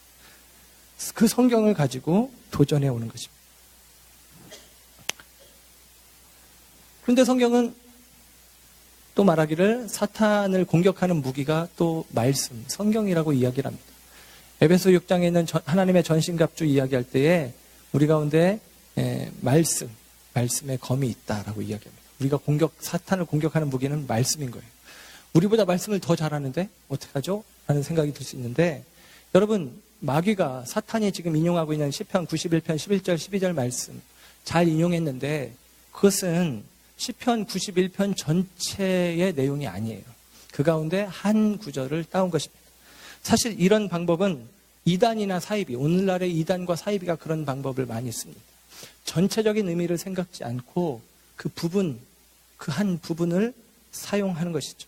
A: 그 성경을 가지고 도전해 오는 것입니다. 그런데 성경은 또 말하기를 사탄을 공격하는 무기가 또 말씀, 성경이라고 이야기를 합니다. 에베소 6장에 있는 하나님의 전신갑주 이야기할 때에 우리 가운데 말씀의 검이 있다라고 이야기합니다. 우리가 사탄을 공격하는 무기는 말씀인 거예요. 우리보다 말씀을 더 잘하는데 어떡하죠? 라는 생각이 들 수 있는데 여러분, 마귀가 사탄이 지금 인용하고 있는 시편 91편 11절 12절 말씀 잘 인용했는데 그것은 시편 91편 전체의 내용이 아니에요. 그 가운데 한 구절을 따온 것입니다. 사실 이런 방법은 이단이나 사이비, 오늘날의 이단과 사이비가 그런 방법을 많이 씁니다. 전체적인 의미를 생각지 않고 그 한 부분을 사용하는 것이죠.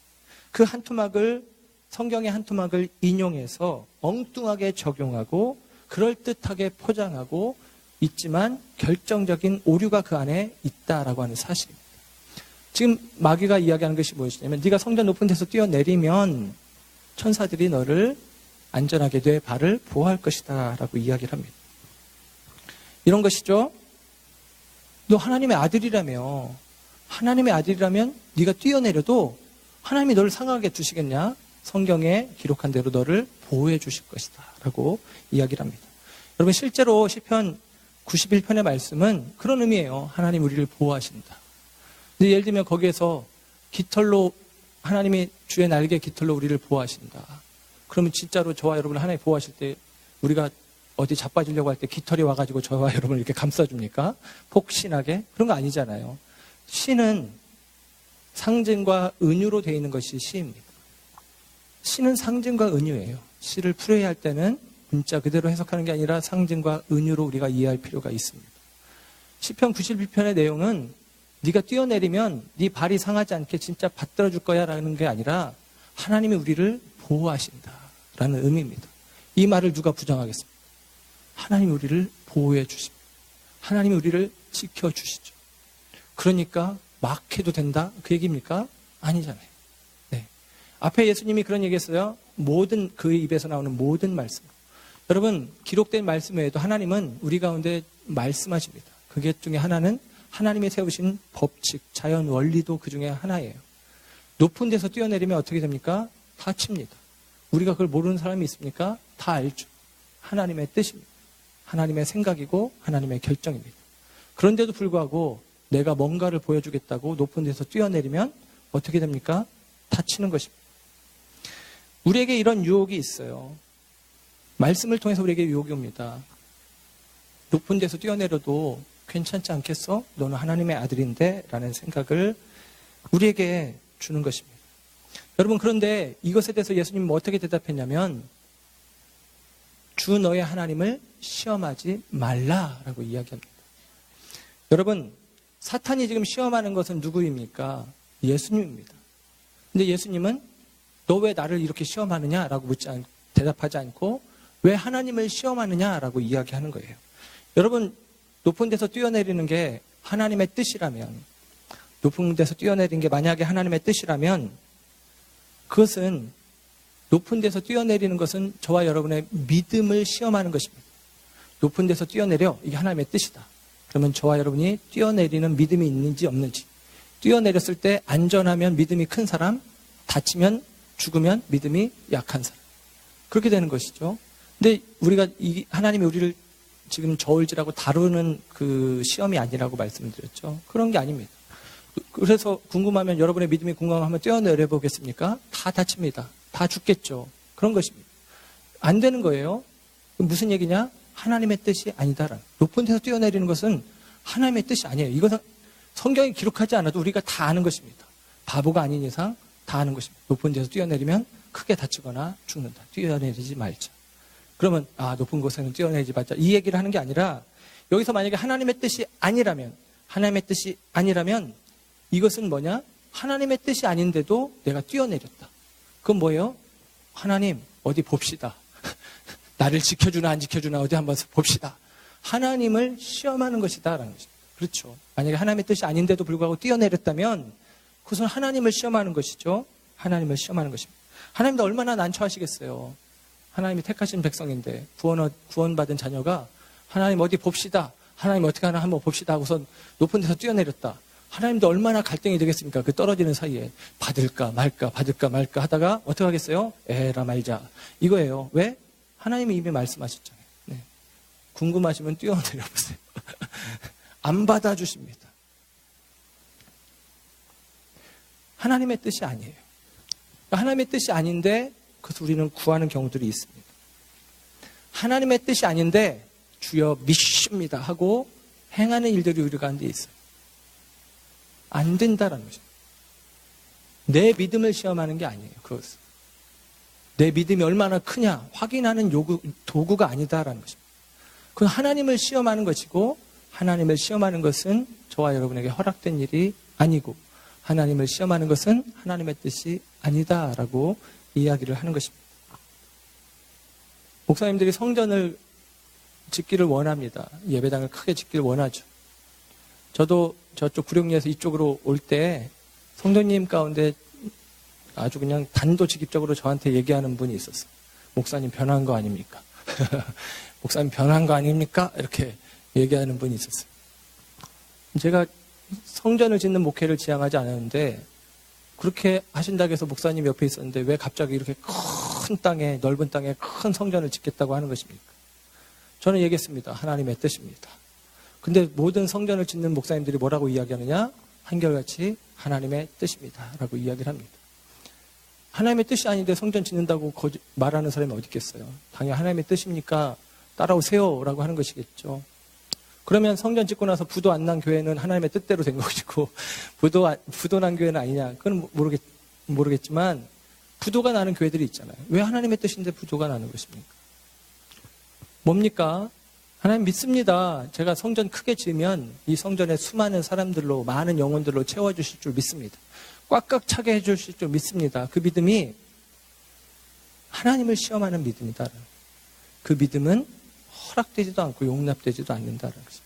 A: 그 한 토막을, 성경의 한 토막을 인용해서 엉뚱하게 적용하고 그럴듯하게 포장하고 있지만 결정적인 오류가 그 안에 있다라고 하는 사실입니다. 지금 마귀가 이야기하는 것이 무엇이냐면 네가 성전 높은 데서 뛰어내리면 천사들이 너를 안전하게 내 발을 보호할 것이다 라고 이야기를 합니다. 이런 것이죠. 너 하나님의 아들이라며, 하나님의 아들이라면 네가 뛰어내려도 하나님이 너를 상하게 두시겠냐? 성경에 기록한 대로 너를 보호해 주실 것이다 라고 이야기를 합니다. 여러분, 실제로 시편 91편의 말씀은 그런 의미예요. 하나님 우리를 보호하신다. 근데 예를 들면 거기에서 깃털로 하나님이 주의 날개 깃털로 우리를 보호하신다. 그러면 진짜로 저와 여러분을 하나님 보호하실 때 우리가 어디 자빠지려고 할 때 깃털이 와가지고 저와 여러분을 이렇게 감싸줍니까? 폭신하게? 그런 거 아니잖아요. 씨는 상징과 은유로 되어 있는 것이 씨입니다. 씨는 상징과 은유예요. 씨를 풀이할 때는 문자 그대로 해석하는 게 아니라 상징과 은유로 우리가 이해할 필요가 있습니다. 시편 91편의 내용은 네가 뛰어내리면 네 발이 상하지 않게 진짜 받들어 줄 거야 라는 게 아니라 하나님이 우리를 보호하신다 라는 의미입니다. 이 말을 누가 부정하겠습니까? 하나님이 우리를 보호해 주십니다. 하나님이 우리를 지켜주시죠. 그러니까 막 해도 된다? 그 얘기입니까? 아니잖아요. 네. 앞에 예수님이 그런 얘기했어요. 모든 그의 입에서 나오는 모든 말씀. 여러분 기록된 말씀 외에도 하나님은 우리 가운데 말씀하십니다. 그게 중에 하나는 하나님이 세우신 법칙, 자연 원리도 그 중에 하나예요. 높은 데서 뛰어내리면 어떻게 됩니까? 다칩니다. 우리가 그걸 모르는 사람이 있습니까? 다 알죠. 하나님의 뜻입니다. 하나님의 생각이고 하나님의 결정입니다. 그런데도 불구하고 내가 뭔가를 보여주겠다고 높은 데서 뛰어내리면 어떻게 됩니까? 다치는 것입니다. 우리에게 이런 유혹이 있어요. 말씀을 통해서 우리에게 유혹이 옵니다. 높은 데서 뛰어내려도 괜찮지 않겠어? 너는 하나님의 아들인데? 라는 생각을 우리에게 주는 것입니다. 여러분 그런데 이것에 대해서 예수님은 어떻게 대답했냐면 주 너의 하나님을 시험하지 말라라고 이야기합니다. 여러분 사탄이 지금 시험하는 것은 누구입니까? 예수님입니다. 근데 예수님은 너 왜 나를 이렇게 시험하느냐라고 대답하지 않고 왜 하나님을 시험하느냐라고 이야기하는 거예요. 여러분 높은 데서 뛰어내리는 게 하나님의 뜻이라면 높은 데서 뛰어내리는 게 만약에 하나님의 뜻이라면 그것은 높은 데서 뛰어내리는 것은 저와 여러분의 믿음을 시험하는 것입니다. 높은 데서 뛰어내려 이게 하나님의 뜻이다. 그러면 저와 여러분이 뛰어내리는 믿음이 있는지 없는지 뛰어내렸을 때 안전하면 믿음이 큰 사람 다치면 죽으면 믿음이 약한 사람 그렇게 되는 것이죠. 근데 우리가 하나님이 우리를 지금 저울질하고 다루는 그 시험이 아니라고 말씀드렸죠. 그런 게 아닙니다. 그래서 궁금하면 여러분의 믿음이 궁금하면 뛰어내려 보겠습니까? 다 다칩니다. 다 죽겠죠. 그런 것입니다. 안 되는 거예요. 무슨 얘기냐? 하나님의 뜻이 아니다라는. 높은 데서 뛰어내리는 것은 하나님의 뜻이 아니에요. 이것은 성경에 기록하지 않아도 우리가 다 아는 것입니다. 바보가 아닌 이상 다 아는 것입니다. 높은 데서 뛰어내리면 크게 다치거나 죽는다. 뛰어내리지 말자. 그러면 높은 곳에는 뛰어내리지 말자. 이 얘기를 하는 게 아니라 여기서 만약에 하나님의 뜻이 아니라면 이것은 뭐냐? 하나님의 뜻이 아닌데도 내가 뛰어내렸다. 그건 뭐예요? 하나님 어디 봅시다. 나를 지켜주나 안 지켜주나 어디 한번 봅시다. 하나님을 시험하는 것이다라는 것입니다. 그렇죠. 만약에 하나님의 뜻이 아닌데도 불구하고 뛰어내렸다면 그것은 하나님을 시험하는 것이죠. 하나님을 시험하는 것입니다. 하나님도 얼마나 난처하시겠어요. 하나님이 택하신 백성인데 구원받은 자녀가 하나님 어디 봅시다. 하나님 어떻게 하나 한번 봅시다 하고선 높은 데서 뛰어내렸다. 하나님도 얼마나 갈등이 되겠습니까? 그 떨어지는 사이에 받을까 말까 하다가 어떻게 하겠어요? 에라 말자. 이거예요. 왜? 하나님이 이미 말씀하셨잖아요. 네. 궁금하시면 뛰어내려 보세요. 안 받아주십니다. 하나님의 뜻이 아니에요. 하나님의 뜻이 아닌데 그래서 우리는 구하는 경우들이 있습니다. 하나님의 뜻이 아닌데 주여 믿습니다 하고 행하는 일들이 우리 가운데 있어요. 안 된다라는 것입니다. 내 믿음을 시험하는 게 아니에요. 그것은. 내 믿음이 얼마나 크냐 확인하는 도구가 아니다라는 것입니다. 그건 하나님을 시험하는 것이고 하나님을 시험하는 것은 저와 여러분에게 허락된 일이 아니고 하나님을 시험하는 것은 하나님의 뜻이 아니다라고 이야기를 하는 것입니다. 목사님들이 성전을 짓기를 원합니다. 예배당을 크게 짓기를 원하죠. 저도 저쪽 구룡리에서 이쪽으로 올 때 성도님 가운데 아주 그냥 단도직입적으로 저한테 얘기하는 분이 있었어요. 목사님 변한 거 아닙니까? 목사님 변한 거 아닙니까? 이렇게 얘기하는 분이 있었어요. 제가 성전을 짓는 목회를 지향하지 않았는데 그렇게 하신다고 해서 목사님 옆에 있었는데 왜 갑자기 이렇게 큰 땅에 넓은 땅에 큰 성전을 짓겠다고 하는 것입니까? 저는 얘기했습니다. 하나님의 뜻입니다. 근데 모든 성전을 짓는 목사님들이 뭐라고 이야기하느냐? 한결같이 하나님의 뜻입니다 라고 이야기를 합니다. 하나님의 뜻이 아닌데 성전 짓는다고 말하는 사람이 어디 있겠어요? 당연히 하나님의 뜻입니까? 따라오세요 라고 하는 것이겠죠. 그러면 성전 짓고 나서 부도 안 난 교회는 하나님의 뜻대로 된 것이고 부도 난 교회는 아니냐? 그건 모르겠지만 부도가 나는 교회들이 있잖아요. 왜 하나님의 뜻인데 부도가 나는 것입니까? 뭡니까? 하나님 믿습니다. 제가 성전 크게 지으면 이 성전에 수많은 사람들로 많은 영혼들로 채워주실 줄 믿습니다. 꽉꽉 차게 해주실 줄 믿습니다. 그 믿음이 하나님을 시험하는 믿음이다. 그 믿음은 허락되지도 않고 용납되지도 않는다는 것입니다.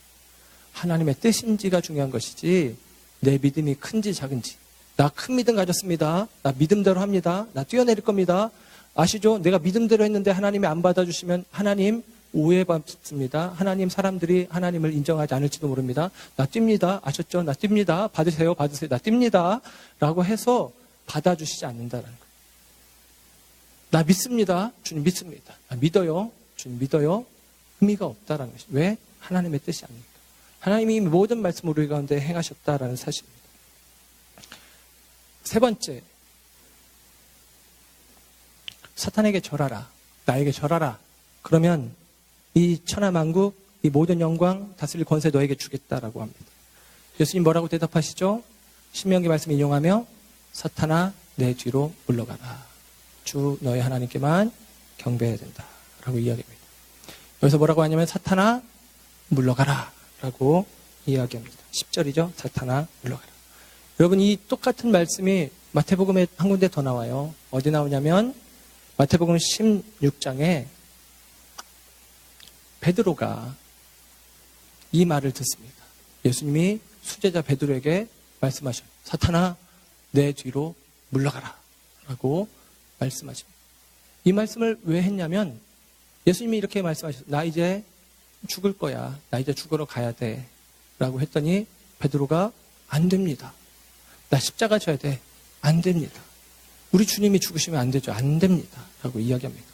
A: 하나님의 뜻인지가 중요한 것이지 내 믿음이 큰지 작은지. 나 큰 믿음 가졌습니다. 나 믿음대로 합니다. 나 뛰어내릴 겁니다. 아시죠? 내가 믿음대로 했는데 하나님이 안 받아주시면 하나님 오해받습니다. 하나님 사람들이 하나님을 인정하지 않을지도 모릅니다. 나 뜁니다. 아셨죠? 나 뜁니다. 받으세요. 나 뜁니다. 라고 해서 받아주시지 않는다는 거예요. 나 믿습니다. 주님 믿습니다. 나 믿어요. 주님 믿어요. 의미가 없다라는 것이죠. 왜? 하나님의 뜻이 아닙니까? 하나님이 모든 말씀을 우리 가운데 행하셨다라는 사실입니다. 세 번째, 사탄에게 절하라. 나에게 절하라. 그러면 이 천하만국, 이 모든 영광, 다스릴 권세 너에게 주겠다라고 합니다. 예수님 뭐라고 대답하시죠? 신명기 말씀 인용하며 사탄아 내 뒤로 물러가라. 주 너의 하나님께만 경배해야 된다 라고 이야기합니다. 여기서 뭐라고 하냐면 사탄아 물러가라 라고 이야기합니다. 10절이죠. 사탄아 물러가라. 여러분 이 똑같은 말씀이 마태복음에 한 군데 더 나와요. 어디 나오냐면 마태복음 16장에 베드로가 이 말을 듣습니다. 예수님이 수제자 베드로에게 말씀하셔요. 사탄아 내 뒤로 물러가라 라고 말씀하십니다. 이 말씀을 왜 했냐면 예수님이 이렇게 말씀하셨어요. 나 이제 죽을 거야. 나 이제 죽으러 가야 돼 라고 했더니 베드로가 안 됩니다. 나 십자가 져야 돼. 안 됩니다. 우리 주님이 죽으시면 안 되죠. 안 됩니다 라고 이야기합니다.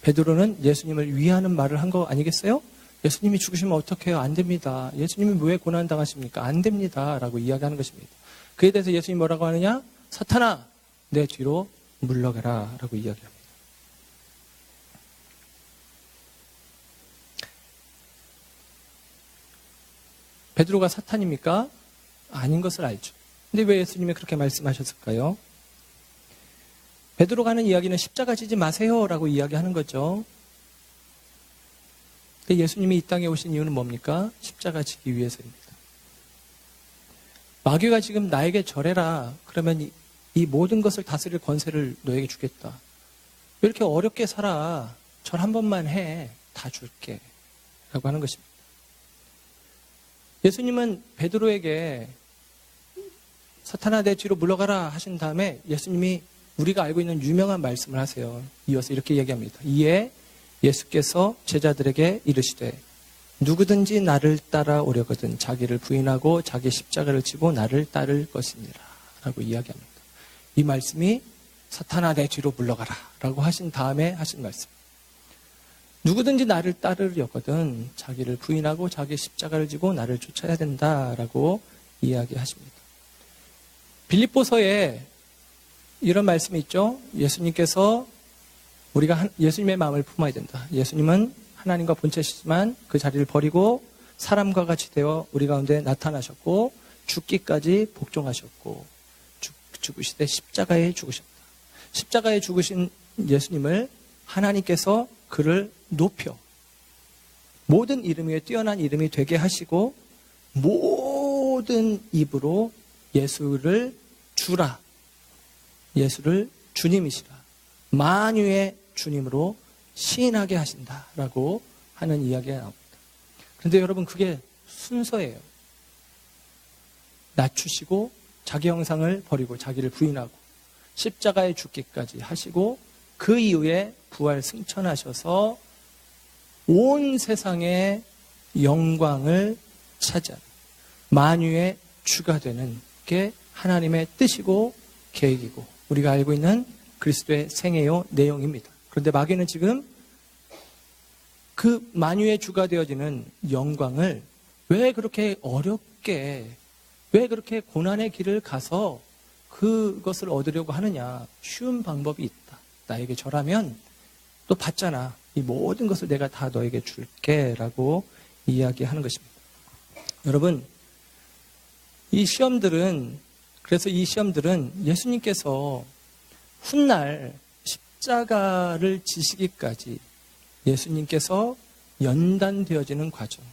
A: 베드로는 예수님을 위하는 말을 한 거 아니겠어요? 예수님이 죽으시면 어떻게 해요? 안 됩니다. 예수님이 왜 고난당하십니까? 안 됩니다 라고 이야기하는 것입니다. 그에 대해서 예수님이 뭐라고 하느냐? 사탄아 내 뒤로 물러가라 라고 이야기합니다. 베드로가 사탄입니까? 아닌 것을 알죠. 근데 왜 예수님이 그렇게 말씀하셨을까요? 베드로가 하는 이야기는 십자가 지지 마세요 라고 이야기하는 거죠. 근데 예수님이 이 땅에 오신 이유는 뭡니까? 십자가 지기 위해서입니다. 마귀가 지금 나에게 절해라. 그러면 이 모든 것을 다스릴 권세를 너에게 주겠다. 왜 이렇게 어렵게 살아? 절 한 번만 해. 다 줄게. 라고 하는 것입니다. 예수님은 베드로에게 사탄아 내 뒤로 물러가라 하신 다음에 예수님이 우리가 알고 있는 유명한 말씀을 하세요. 이어서 이렇게 얘기합니다. 이에 예수께서 제자들에게 이르시되 누구든지 나를 따라오려거든 자기를 부인하고 자기 십자가를 지고 나를 따를 것이니라 라고 이야기합니다. 이 말씀이 사탄아 내 뒤로 물러가라 라고 하신 다음에 하신 말씀. 누구든지 나를 따르려거든 자기를 부인하고 자기 십자가를 지고 나를 쫓아야 된다라고 이야기하십니다. 빌립보서에 이런 말씀이 있죠. 예수님께서 우리가 예수님의 마음을 품어야 된다. 예수님은 하나님과 본체시지만 그 자리를 버리고 사람과 같이 되어 우리 가운데 나타나셨고 죽기까지 복종하셨고 죽으시되 십자가에 죽으셨다. 십자가에 죽으신 예수님을 하나님께서 그를 높여 모든 이름 위에 뛰어난 이름이 되게 하시고 모든 입으로 예수를 주라. 예수를 주님이시라. 만유의 주님으로 시인하게 하신다라고 하는 이야기가 나옵니다. 그런데 여러분 그게 순서예요. 낮추시고 자기 형상을 버리고 자기를 부인하고 십자가에 죽기까지 하시고 그 이후에 부활 승천하셔서 온 세상의 영광을 차지하는 만유의 주가 되는 게 하나님의 뜻이고 계획이고 우리가 알고 있는 그리스도의 생애요 내용입니다. 그런데 마귀는 지금 그 만유의 주가 되어지는 영광을 왜 그렇게 어렵게, 왜 그렇게 고난의 길을 가서 그것을 얻으려고 하느냐? 쉬운 방법이 있다. 나에게 절하면 또 받잖아. 이 모든 것을 내가 다 너에게 줄게 라고 이야기하는 것입니다. 여러분, 그래서 이 시험들은 예수님께서 훗날 십자가를 지시기까지 예수님께서 연단되어지는 과정,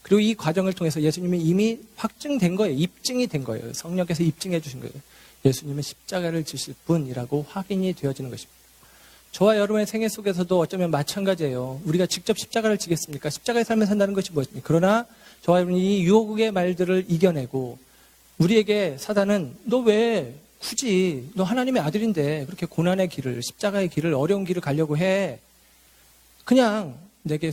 A: 그리고 이 과정을 통해서 예수님이 이미 확증된 거예요. 입증이 된 거예요. 성령께서 입증해 주신 거예요. 예수님은 십자가를 지실 분이라고 확인이 되어지는 것입니다. 저와 여러분의 생애 속에서도 어쩌면 마찬가지예요. 우리가 직접 십자가를 지겠습니까? 십자가의 삶을 산다는 것이 무엇입니까? 그러나 저와 여러분이 이 유혹의 말들을 이겨내고, 우리에게 사단은 너 왜 굳이 너 하나님의 아들인데 그렇게 고난의 길을, 십자가의 길을, 어려운 길을 가려고 해? 그냥 내게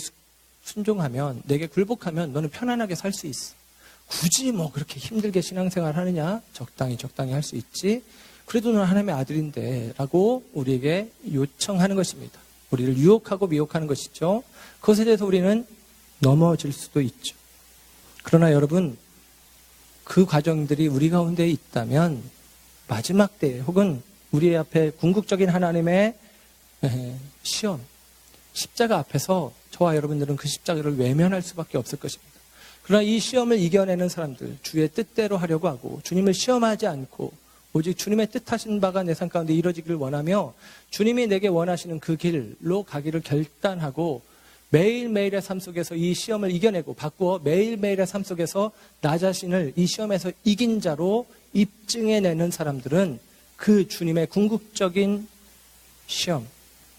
A: 순종하면, 내게 굴복하면 너는 편안하게 살 수 있어. 굳이 뭐 그렇게 힘들게 신앙생활 하느냐? 적당히 할 수 있지. 그래도 너는 하나님의 아들인데 라고 우리에게 요청하는 것입니다. 우리를 유혹하고 미혹하는 것이죠. 그것에 대해서 우리는 넘어질 수도 있죠. 그러나 여러분, 그 과정들이 우리 가운데 있다면 마지막 때에, 혹은 우리 앞에 궁극적인 하나님의 시험, 십자가 앞에서 저와 여러분들은 그 십자가를 외면할 수밖에 없을 것입니다. 그러나 이 시험을 이겨내는 사람들, 주의 뜻대로 하려고 하고 주님을 시험하지 않고 오직 주님의 뜻하신 바가 내 삶 가운데 이루어지기를 원하며 주님이 내게 원하시는 그 길로 가기를 결단하고 매일매일의 삶 속에서 이 시험을 이겨내고 바꾸어 매일매일의 삶 속에서 나 자신을 이 시험에서 이긴 자로 입증해내는 사람들은 그 주님의 궁극적인 시험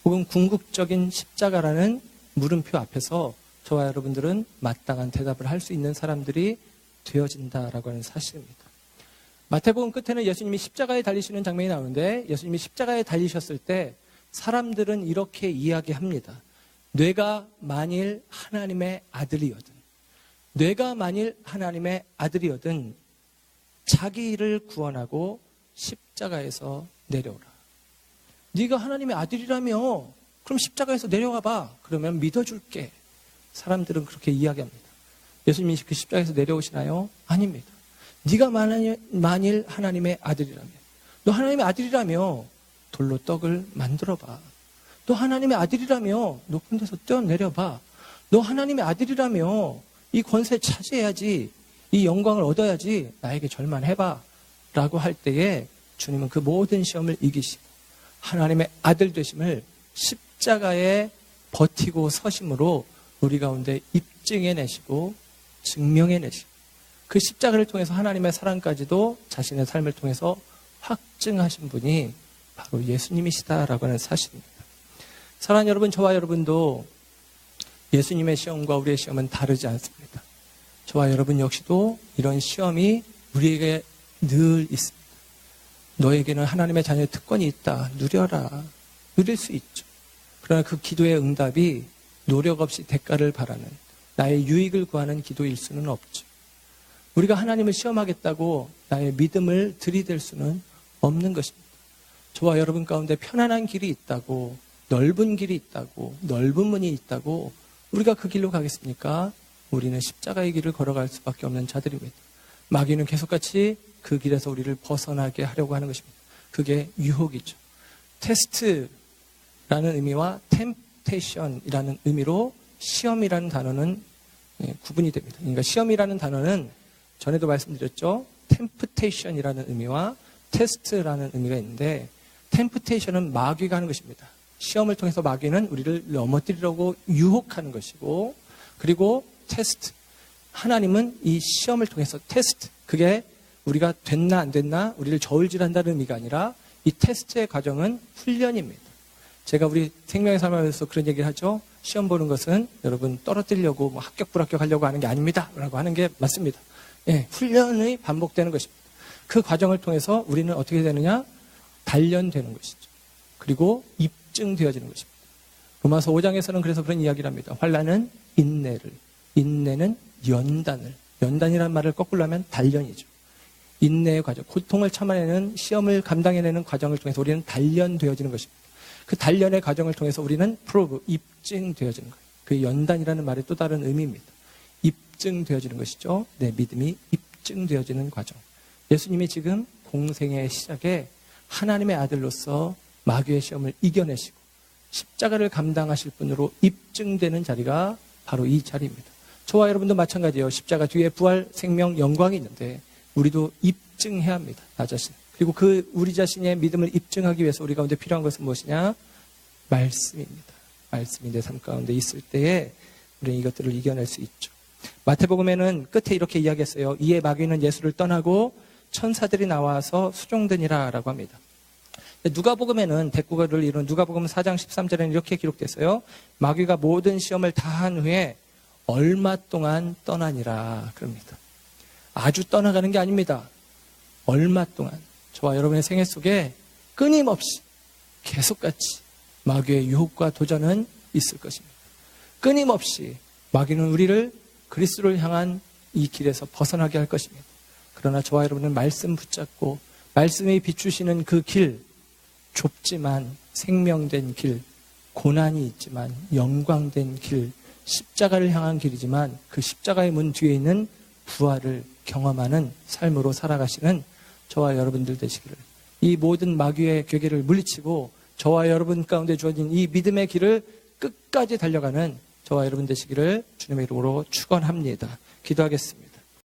A: 혹은 궁극적인 십자가라는 물음표 앞에서 저와 여러분들은 마땅한 대답을 할 수 있는 사람들이 되어진다라고 하는 사실입니다. 마태복음 끝에는 예수님이 십자가에 달리시는 장면이 나오는데, 예수님이 십자가에 달리셨을 때 사람들은 이렇게 이야기합니다. 내가 만일 하나님의 아들이거든 자기 일을 구원하고 십자가에서 내려오라. 네가 하나님의 아들이라며 그럼 십자가에서 내려와 봐. 그러면 믿어줄게. 사람들은 그렇게 이야기합니다. 예수님이 그 십자가에서 내려오시나요? 아닙니다. 네가 만일 하나님의 아들이라며, 너 하나님의 아들이라며 돌로 떡을 만들어봐. 너 하나님의 아들이라며 높은 데서 뛰어내려봐. 너 하나님의 아들이라며 이 권세 차지해야지, 이 영광을 얻어야지, 나에게 절만 해봐 라고 할 때에 주님은 그 모든 시험을 이기시고 하나님의 아들 되심을 십자가에 버티고 서심으로 우리 가운데 입증해내시고 증명해내시고, 그 십자가를 통해서 하나님의 사랑까지도 자신의 삶을 통해서 확증하신 분이 바로 예수님이시다라고 하는 사실입니다. 사랑하는 여러분, 저와 여러분도 예수님의 시험과 우리의 시험은 다르지 않습니다. 저와 여러분 역시도 이런 시험이 우리에게 늘 있습니다. 너에게는 하나님의 자녀의 특권이 있다. 누려라. 누릴 수 있죠. 그러나 그 기도의 응답이 노력 없이 대가를 바라는, 나의 유익을 구하는 기도일 수는 없죠. 우리가 하나님을 시험하겠다고 나의 믿음을 들이댈 수는 없는 것입니다. 저와 여러분 가운데 편안한 길이 있다고, 넓은 길이 있다고, 넓은 문이 있다고 우리가 그 길로 가겠습니까? 우리는 십자가의 길을 걸어갈 수밖에 없는 자들입니다. 마귀는 계속같이 그 길에서 우리를 벗어나게 하려고 하는 것입니다. 그게 유혹이죠. 테스트라는 의미와 템테이션이라는 의미로 시험이라는 단어는 구분이 됩니다. 그러니까 시험이라는 단어는 전에도 말씀드렸죠. 템프테이션이라는 의미와 테스트라는 의미가 있는데, 템프테이션은 마귀가 하는 것입니다. 시험을 통해서 마귀는 우리를 넘어뜨리려고 유혹하는 것이고, 그리고 테스트, 하나님은 이 시험을 통해서 테스트, 그게 우리가 됐나 안 됐나 우리를 저울질한다는 의미가 아니라 이 테스트의 과정은 훈련입니다. 제가 우리 생명의 삶에서 그런 얘기를 하죠. 시험 보는 것은 여러분 떨어뜨리려고 뭐 합격 불합격하려고 하는 게 아닙니다 라고 하는 게 맞습니다. 예, 훈련이 반복되는 것입니다. 그 과정을 통해서 우리는 어떻게 되느냐? 단련되는 것이죠. 그리고 입증되어지는 것입니다. 로마서 5장에서는 그래서 그런 이야기를 합니다. 환난은 인내를, 인내는 연단을, 연단이라는 말을 거꾸로 하면 단련이죠. 인내의 과정, 고통을 참아내는, 시험을 감당해내는 과정을 통해서 우리는 단련되어지는 것입니다. 그 단련의 과정을 통해서 우리는 프로브, 입증되어지는 거예요. 그 연단이라는 말의 또 다른 의미입니다. 입증되어지는 것이죠. 내 믿음이 입증되어지는 과정. 예수님이 지금 공생의 시작에 하나님의 아들로서 마귀의 시험을 이겨내시고 십자가를 감당하실 분으로 입증되는 자리가 바로 이 자리입니다. 저와 여러분도 마찬가지예요. 십자가 뒤에 부활, 생명, 영광이 있는데 우리도 입증해야 합니다. 나 자신. 그리고 우리 자신의 믿음을 입증하기 위해서 우리 가운데 필요한 것은 무엇이냐? 말씀입니다. 말씀이 내 삶 가운데 있을 때에 우리는 이것들을 이겨낼 수 있죠. 마태복음에는 끝에 이렇게 이야기했어요. 이에 마귀는 예수를 떠나고 천사들이 나와서 수종드니라 라고 합니다. 누가복음에는 대꾸를 이룬 누가복음 4장 13절에는 이렇게 기록됐어요. 마귀가 모든 시험을 다 한 후에 얼마 동안 떠나니라 그럽니다. 아주 떠나가는 게 아닙니다. 얼마 동안 저와 여러분의 생애 속에 끊임없이 계속같이 마귀의 유혹과 도전은 있을 것입니다. 끊임없이 마귀는 우리를 그리스도를 향한 이 길에서 벗어나게 할 것입니다. 그러나 저와 여러분은 말씀 붙잡고 말씀이 비추시는 그 길, 좁지만 생명된 길, 고난이 있지만 영광된 길, 십자가를 향한 길이지만 그 십자가의 문 뒤에 있는 부활을 경험하는 삶으로 살아가시는 저와 여러분들 되시기를, 이 모든 마귀의 괴계를 물리치고 저와 여러분 가운데 주어진 이 믿음의 길을 끝까지 달려가는 저와 여러분 되시기를 주님의 이름으로 축원합니다. 기도하겠습니다.